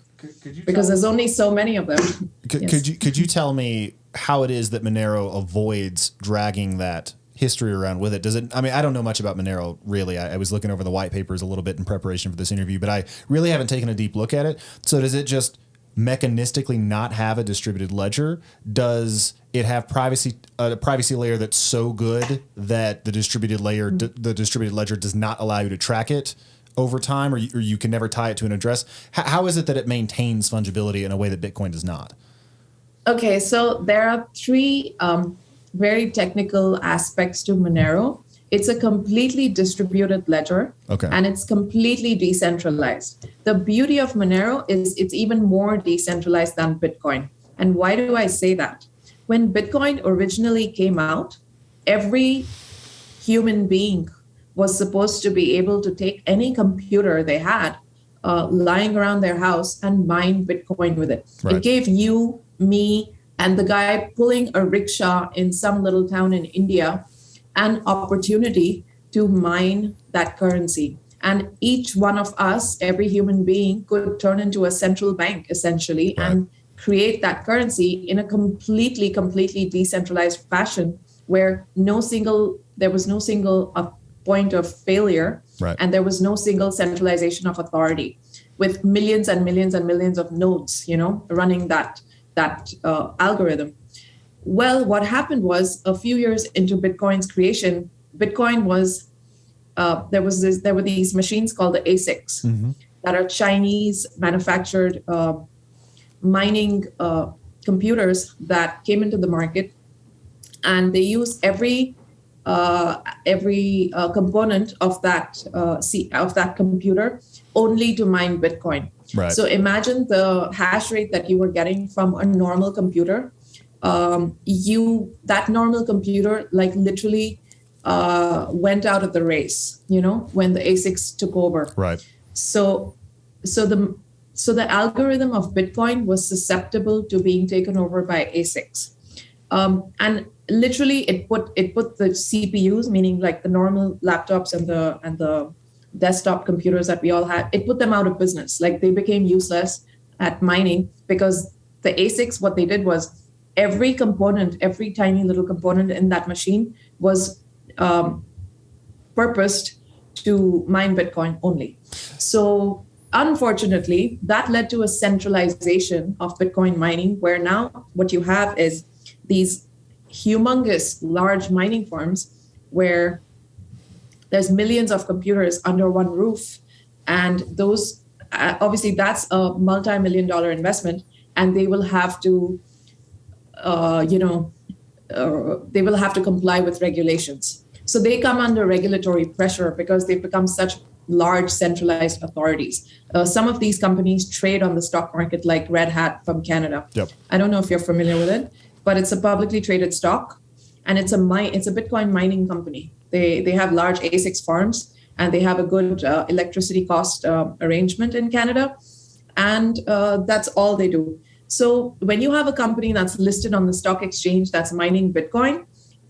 S3: Because there's only so many of them.
S2: Could you tell me how it is that Monero avoids dragging that history around with it? Does it? I mean, I don't know much about Monero really. I was looking over the white papers a little bit in preparation for this interview, but I really haven't taken a deep look at it. So does it just mechanistically not have a distributed ledger? Does it have a privacy layer that's so good that the distributed ledger does not allow you to track it over time, or you can never tie it to an address? How is it that it maintains fungibility in a way that Bitcoin does not?
S3: Okay, so there are three very technical aspects to Monero. It's a completely distributed ledger, and it's completely decentralized. The beauty of Monero is it's even more decentralized than Bitcoin. And why do I say that? When Bitcoin originally came out, every human being was supposed to be able to take any computer they had lying around their house and mine Bitcoin with it. Right. It gave you, me, and the guy pulling a rickshaw in some little town in India an opportunity to mine that currency. And each one of us, every human being, could turn into a central bank, essentially, right, and create that currency in a completely decentralized fashion where there was no single point of failure, right, and there was no single centralization of authority, with millions and millions and millions of nodes, running that algorithm. Well, what happened was a few years into Bitcoin's creation, Bitcoin was there were these machines called the ASICs, mm-hmm, that are Chinese manufactured mining computers that came into the market, and they use every component of that computer only to mine Bitcoin. Right. So imagine the hash rate that you were getting from a normal computer. That normal computer literally went out of the race, when the ASICs took over. Right. So the algorithm of Bitcoin was susceptible to being taken over by ASICs. And literally it put the CPUs, meaning like the normal laptops and the desktop computers that we all had, it put them out of business. Like they became useless at mining because the ASICs, what they did was every tiny little component in that machine was purposed to mine Bitcoin only. So unfortunately, that led to a centralization of Bitcoin mining, where now what you have is these humongous large mining farms where there's millions of computers under one roof. And those, obviously that's a multi-million-dollar investment, and they will have to they will have to comply with regulations. So they come under regulatory pressure because they've become such large centralized authorities. Some of these companies trade on the stock market, like Red Hat from Canada. Yep. I don't know if you're familiar with it, but it's a publicly traded stock, and it's a Bitcoin mining company. They have large ASICs farms, and they have a good electricity cost arrangement in Canada, and that's all they do. So when you have a company that's listed on the stock exchange that's mining Bitcoin,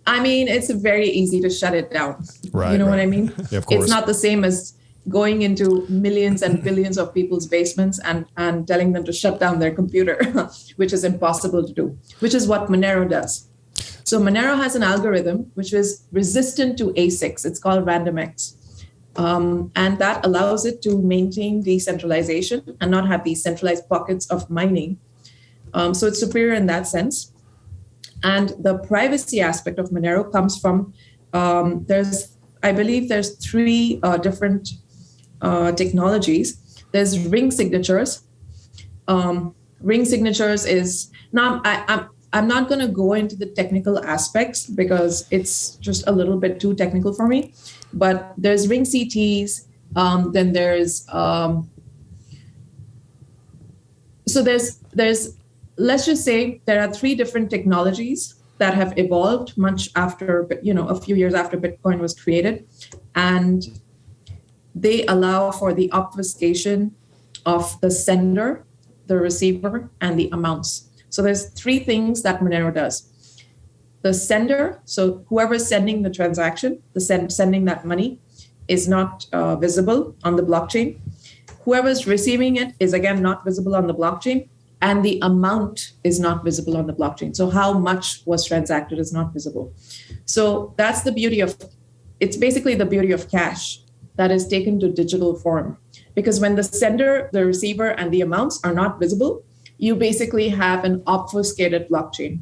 S3: I mean, it's very easy to shut it down. Right, you know what I mean?
S2: Yeah, of course.
S3: It's not the same as going into millions and billions of people's basements and telling them to shut down their computer, which is impossible to do, which is what Monero does. So Monero has an algorithm which is resistant to ASICs. It's called RandomX. And that allows it to maintain decentralization and not have these centralized pockets of mining. So it's superior in that sense. And the privacy aspect of Monero comes from, I believe there's three different technologies. There's ring signatures. Ring signatures is, now I'm not going to go into the technical aspects because it's just a little bit too technical for me, but there's ring CTs, then there's, so there's, let's just say there are three different technologies that have evolved much after, a few years after Bitcoin was created. And they allow for the obfuscation of the sender, the receiver, and the amounts. So there's three things that Monero does. The sender, so whoever's sending the transaction, sending that money, is not visible on the blockchain. Whoever's receiving it is, again, not visible on the blockchain. and the amount is not visible on the blockchain. So how much was transacted is not visible. So that's the beauty of, it's basically the beauty of cash that is taken to digital form. Because when the sender, the receiver, and the amounts are not visible, you basically have an obfuscated blockchain,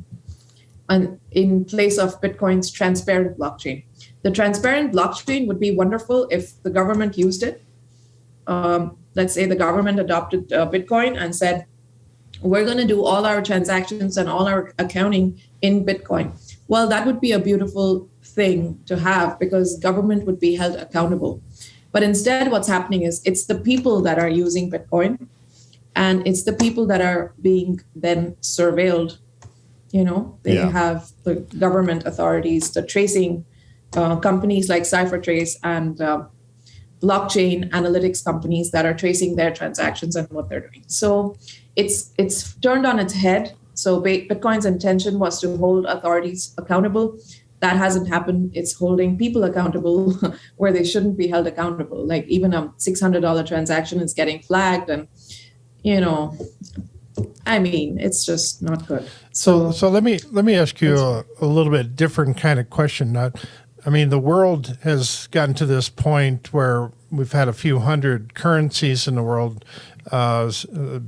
S3: and in place of Bitcoin's transparent blockchain. The transparent blockchain would be wonderful if the government used it. Let's say the government adopted Bitcoin and said, we're going to do all our transactions and all our accounting in Bitcoin. Well, that would be a beautiful thing to have, because government would be held accountable. But instead, what's happening is it's the people that are using Bitcoin, and it's the people that are being then surveilled. They have the government authorities, the tracing companies like CipherTrace and blockchain analytics companies that are tracing their transactions and what they're doing. So it's turned on its head. So Bitcoin's intention was to hold authorities accountable. That hasn't happened. It's holding people accountable where they shouldn't be held accountable. Like even a $600 transaction is getting flagged, and it's just not good.
S1: So let me ask you a little bit different kind of question. The world has gotten to this point where we've had a few hundred currencies in the world,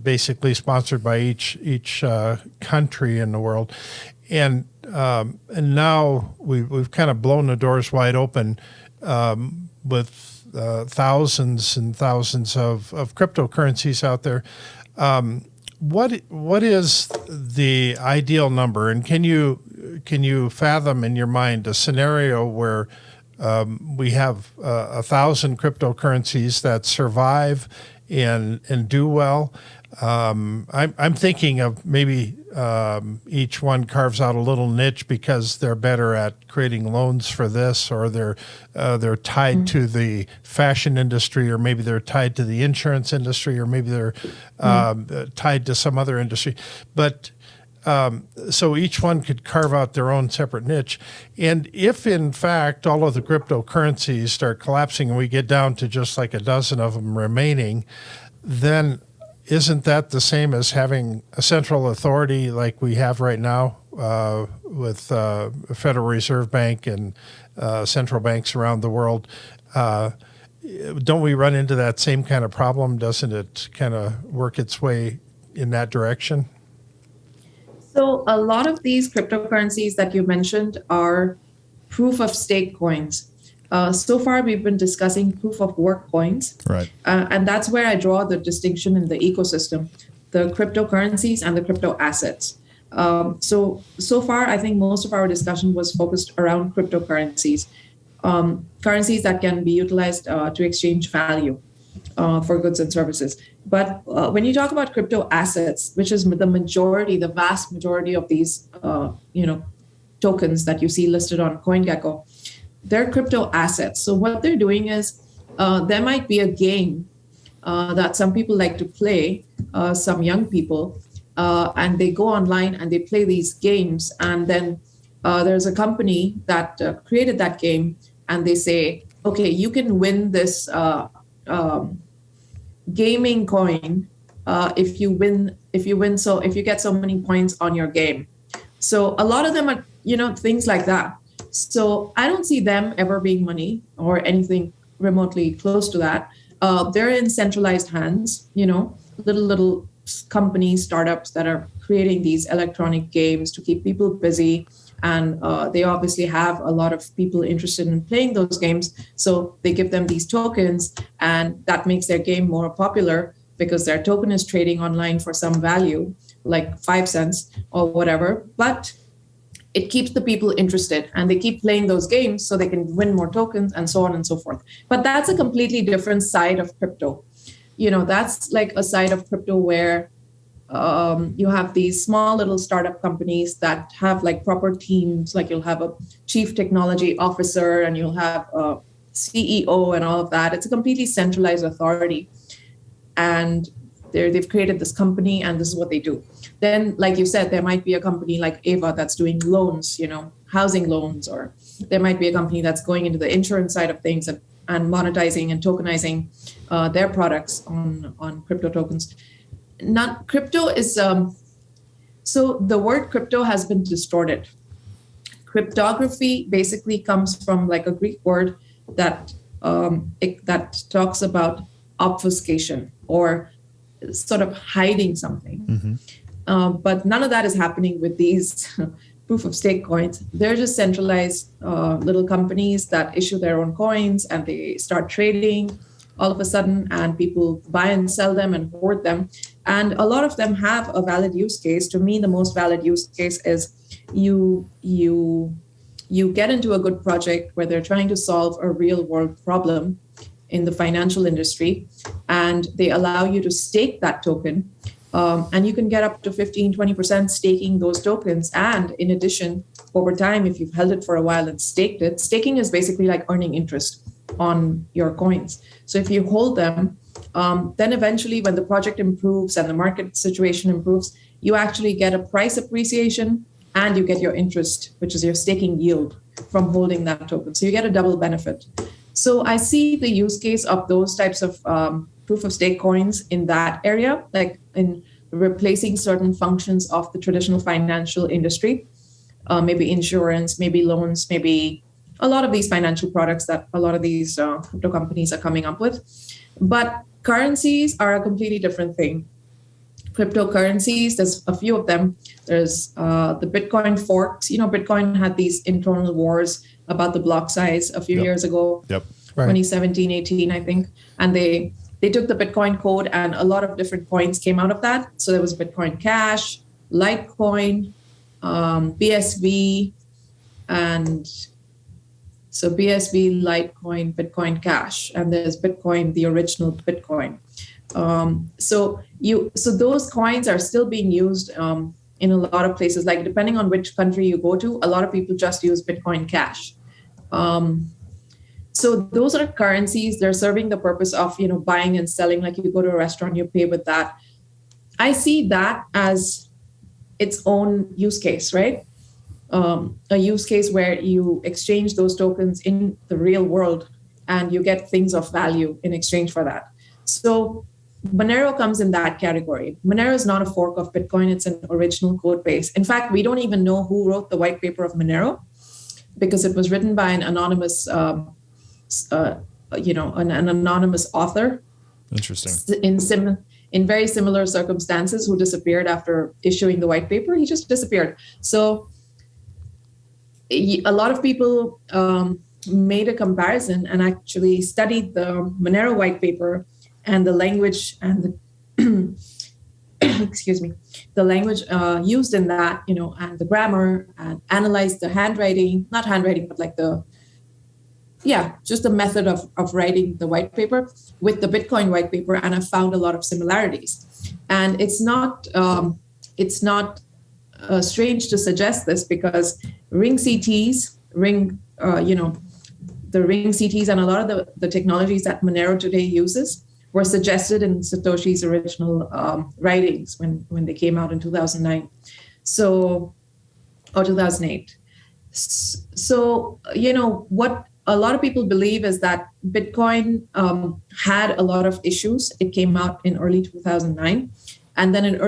S1: basically sponsored by each country in the world, and now we've kind of blown the doors wide open with thousands and thousands of cryptocurrencies out there. What is the ideal number, and can you fathom in your mind a scenario where we have 1,000 cryptocurrencies that survive and do well? I'm thinking of maybe each one carves out a little niche because they're better at creating loans for this, or they're tied to the fashion industry, or maybe they're tied to the insurance industry, or maybe they're tied to some other industry. But so each one could carve out their own separate niche. And if, in fact, all of the cryptocurrencies start collapsing and we get down to just like a dozen of them remaining, then isn't that the same as having a central authority like we have right now with Federal Reserve Bank and central banks around the world? Don't we run into that same kind of problem? Doesn't it kind of work its way in that direction?
S3: So a lot of these cryptocurrencies that you mentioned are proof of stake coins. So far, we've been discussing proof of work coins.
S2: Right.
S3: And that's where I draw the distinction in the ecosystem, the cryptocurrencies and the crypto assets. So far, I think most of our discussion was focused around cryptocurrencies, currencies that can be utilized to exchange value for goods and services. But when you talk about crypto assets, which is the vast majority of these, tokens that you see listed on CoinGecko, they're crypto assets. So what they're doing is there might be a game that some people like to play, some young people, and they go online and they play these games. And then there's a company that created that game, and they say, okay, you can win this gaming coin if you get so many points on your game. So a lot of them are, things like that. So I don't see them ever being money or anything remotely close to that. They're in centralized hands, little companies, startups that are creating these electronic games to keep people busy. And they obviously have a lot of people interested in playing those games. So they give them these tokens, and that makes their game more popular because their token is trading online for some value, like 5 cents or whatever. But it keeps the people interested, and they keep playing those games so they can win more tokens and so on and so forth. But that's a completely different side of crypto. That's like a side of crypto where you have these small little startup companies that have like proper teams, like you'll have a chief technology officer and you'll have a CEO and all of that. It's a completely centralized authority. And they've created this company and this is what they do. Then, like you said, there might be a company like Ava that's doing loans, housing loans, or there might be a company that's going into the insurance side of things and monetizing and tokenizing their products on crypto tokens. not crypto is so the word crypto has been distorted. Cryptography basically comes from like a Greek word that that talks about obfuscation or sort of hiding something. But none of that is happening with these proof of stake coins. They're just centralized little companies that issue their own coins and they start trading all of a sudden, and people buy and sell them and hoard them. And a lot of them have a valid use case. To me, the most valid use case is you get into a good project where they're trying to solve a real world problem in the financial industry, and they allow you to stake that token. And you can get up to 15-20% staking those tokens. And in addition, over time, if you've held it for a while and staked it, staking is basically like earning interest on your coins. So if you hold them, then eventually when the project improves and the market situation improves, you actually get a price appreciation and you get your interest, which is your staking yield from holding that token. So you get a double benefit. So I see the use case of those types of proof of stake coins in that area, like in replacing certain functions of the traditional financial industry, maybe insurance, maybe loans, maybe a lot of these financial products that a lot of these crypto companies are coming up with. But currencies are a completely different thing. Cryptocurrencies, there's a few of them. There's the Bitcoin forks. You know, Bitcoin had these internal wars about the block size a few years ago, 2017, 18, I think. And they took the Bitcoin code and a lot of different coins came out of that. So there was Bitcoin Cash, Litecoin, BSV, and so BSV, Litecoin, Bitcoin Cash, and there's Bitcoin, the original Bitcoin. So those coins are still being used in a lot of places. Like depending on which country you go to, a lot of people just use Bitcoin Cash. So those are currencies. They're serving the purpose of buying and selling. Like you go to a restaurant, you pay with that. I see that as its own use case, right? A use case where you exchange those tokens in the real world and you get things of value in exchange for that. So Monero comes in that category. Monero is not a fork of Bitcoin. It's an original code base. In fact, we don't even know who wrote the white paper of Monero because it was written by an anonymous, an anonymous author.
S2: Interesting.
S3: In very similar circumstances, who disappeared after issuing the white paper. He just disappeared. So a lot of people made a comparison and actually studied the Monero white paper and the language and the the language used in that, and the grammar, and analyzed the not handwriting, but like just the method of writing the white paper with the Bitcoin white paper, and I found a lot of similarities. And it's not strange to suggest this because the ring CTs and a lot of the technologies that Monero today uses were suggested in Satoshi's original writings when they came out in 2009, or 2008. So, what a lot of people believe is that Bitcoin had a lot of issues. It came out in early 2009. And then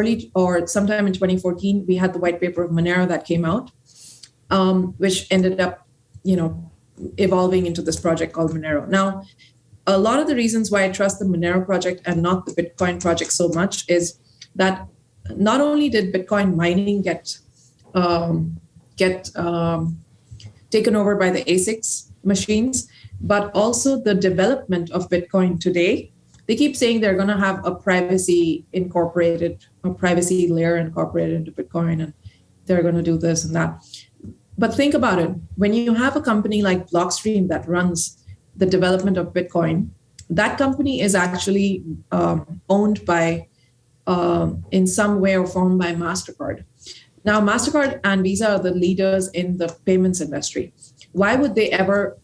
S3: sometime in 2014, we had the white paper of Monero that came out, which ended up, evolving into this project called Monero. Now, a lot of the reasons why I trust the Monero project and not the Bitcoin project so much is that not only did Bitcoin mining get taken over by the ASICs machines, but also the development of Bitcoin today. They keep saying they're going to have a privacy layer incorporated into Bitcoin, and they're going to do this and that. But think about it. When you have a company like Blockstream that runs the development of Bitcoin, that company is actually owned by, in some way or form, by MasterCard. Now, MasterCard and Visa are the leaders in the payments industry. Why would they ever,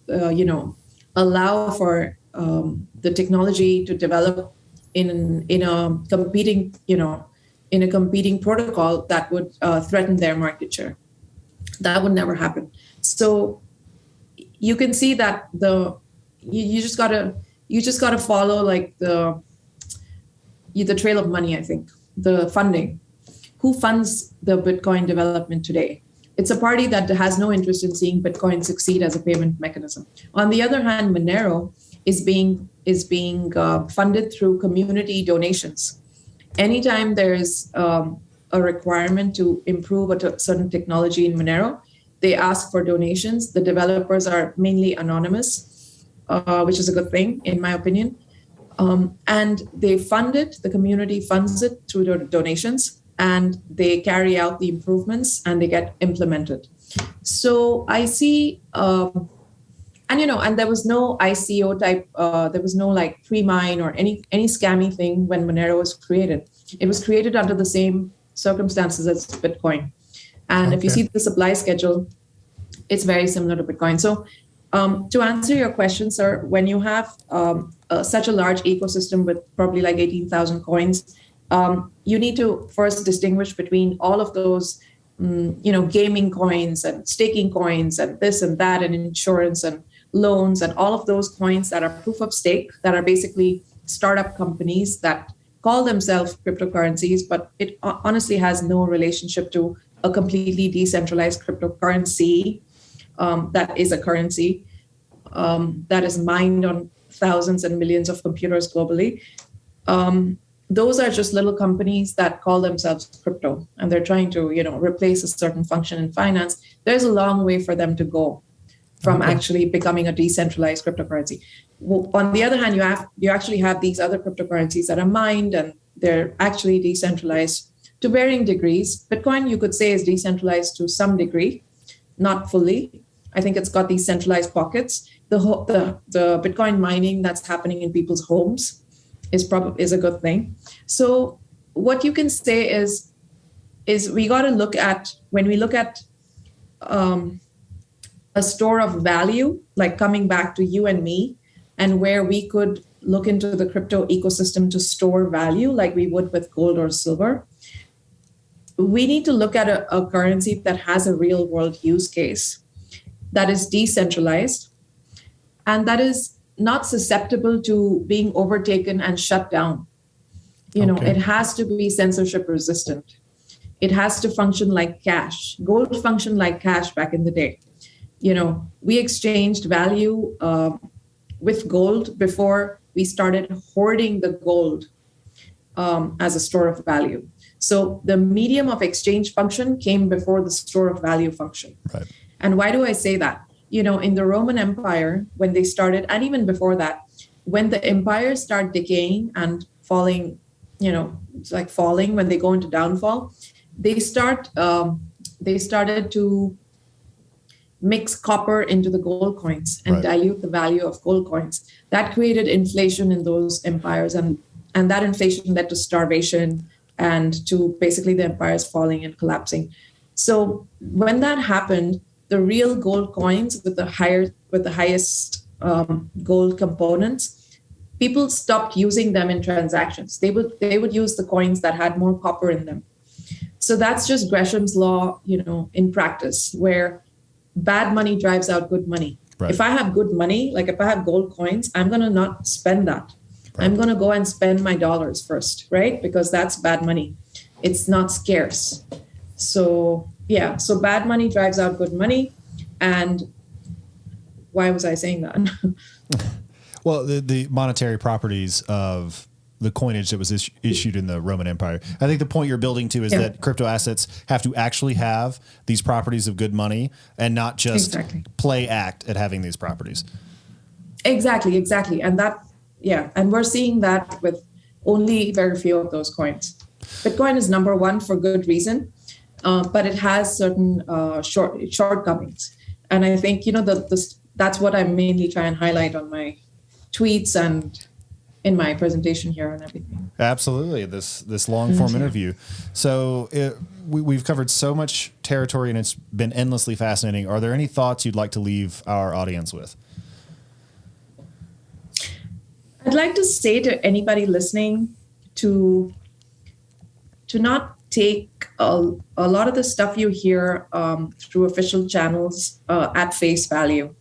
S3: allow for the technology to develop in a competing protocol that would threaten their market share? That would never happen. So you can see that you just gotta follow like the trail of money, I think. the funding. Who funds the Bitcoin development today? It's a party that has no interest in seeing Bitcoin succeed as a payment mechanism. On the other hand, Monero is being funded through community donations. Anytime there's a requirement to improve a certain technology in Monero, they ask for donations. The developers are mainly anonymous, which is a good thing, in my opinion. And they fund it, the community funds it through the donations, and they carry out the improvements and they get implemented. So I see, and there was no ICO type, there was no like pre-mine or any scammy thing when Monero was created. It was created under the same circumstances as Bitcoin. And if you see the supply schedule, it's very similar to Bitcoin. So to answer your question, sir, when you have such a large ecosystem with probably like 18,000 coins, you need to first distinguish between all of those, gaming coins and staking coins and this and that and insurance and loans and all of those coins that are proof of stake, that are basically startup companies that call themselves cryptocurrencies, but it honestly has no relationship to a completely decentralized cryptocurrency that is a currency that is mined on thousands and millions of computers globally. Those are just little companies that call themselves crypto, and they're trying to, replace a certain function in finance. There's a long way for them to go from actually becoming a decentralized cryptocurrency. Well, on the other hand, you actually have these other cryptocurrencies that are mined, and they're actually decentralized to varying degrees. Bitcoin, you could say, is decentralized to some degree, not fully. I think it's got these centralized pockets. The Bitcoin mining that's happening in people's homes is a good thing. So what you can say is we got to look at, when we look at a store of value, like coming back to you and me, and where we could look into the crypto ecosystem to store value like we would with gold or silver, we need to look at a currency that has a real world use case, that is decentralized, and that is not susceptible to being overtaken and shut down. It has to be censorship resistant. It has to function like cash. Gold functioned like cash back in the day. We exchanged value with gold before we started hoarding the gold as a store of value. So the medium of exchange function came before the store of value function.
S2: Right.
S3: And why do I say that? In the Roman Empire, when they started, and even before that, when the empires start decaying and falling, it's like falling when they go into downfall, they started to mix copper into the gold coins and dilute the value of gold coins. That created inflation in those empires, and that inflation led to starvation and to basically the empires falling and collapsing. So when that happened, the real gold coins with the highest gold components, people stopped using them in transactions. They would use the coins that had more copper in them. So that's just Gresham's law, in practice, where bad money drives out good money. Right. If I have good money, like if I have gold coins, I'm going to not spend that. Right. I'm going to go and spend my dollars first, right? Because that's bad money. It's not scarce. So bad money drives out good money. And why was I saying that?
S2: Well, the monetary properties of the coinage that was issued in the Roman Empire. I think the point you're building to is that crypto assets have to actually have these properties of good money and not just play act at having these properties. Exactly.
S3: And and we're seeing that with only very few of those coins. Bitcoin is number one for good reason, but it has certain shortcomings. And I think, that's what I mainly try and highlight on my tweets and in my presentation here and everything.
S2: Absolutely. This long form interview. So we've covered so much territory and it's been endlessly fascinating. Are there any thoughts you'd like to leave our audience with?
S3: I'd like to say to anybody listening to not take a lot of the stuff you hear through official channels at face value.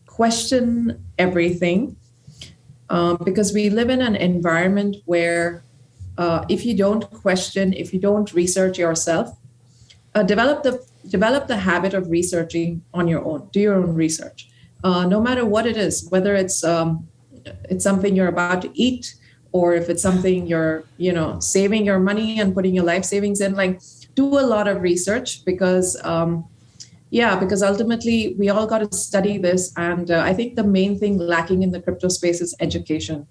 S3: Question everything, because we live in an environment where if you don't question, if you don't research yourself, develop the habit of researching on your own. Do your own research, no matter what it is, whether it's something you're about to eat, or if it's something you're saving your money and putting your life savings in. Like, do a lot of research, because ultimately we all got to study this, and I think the main thing lacking in the crypto space is education.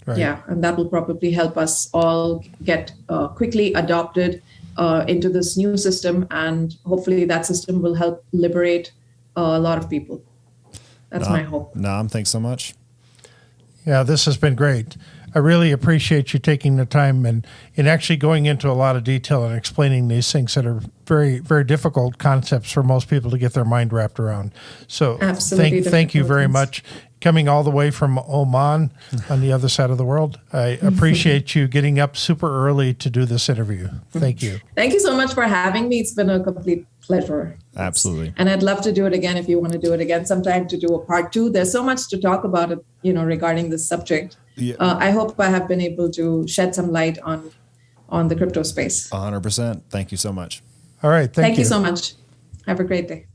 S1: Right.
S3: Yeah, and that will probably help us all get quickly adopted into this new system, and hopefully that system will help liberate a lot of people. That's my hope.
S2: Nam, thanks so much.
S1: Yeah, this has been great. I really appreciate you taking the time and actually going into a lot of detail and explaining these things that are very, very difficult concepts for most people to get their mind wrapped around. So thank you very much. Coming all the way from Oman on the other side of the world, I appreciate you getting up super early to do this interview. Thank you.
S3: Thank you so much for having me. It's been a complete pleasure.
S2: Absolutely.
S3: And I'd love to do it again if you want to do it again sometime, to do a part 2. There's so much to talk about, regarding this subject.
S2: Yeah.
S3: I hope I have been able to shed some light on the crypto space.
S2: 100%. Thank you so much.
S1: All right. Thank you
S3: so much. Have a great day.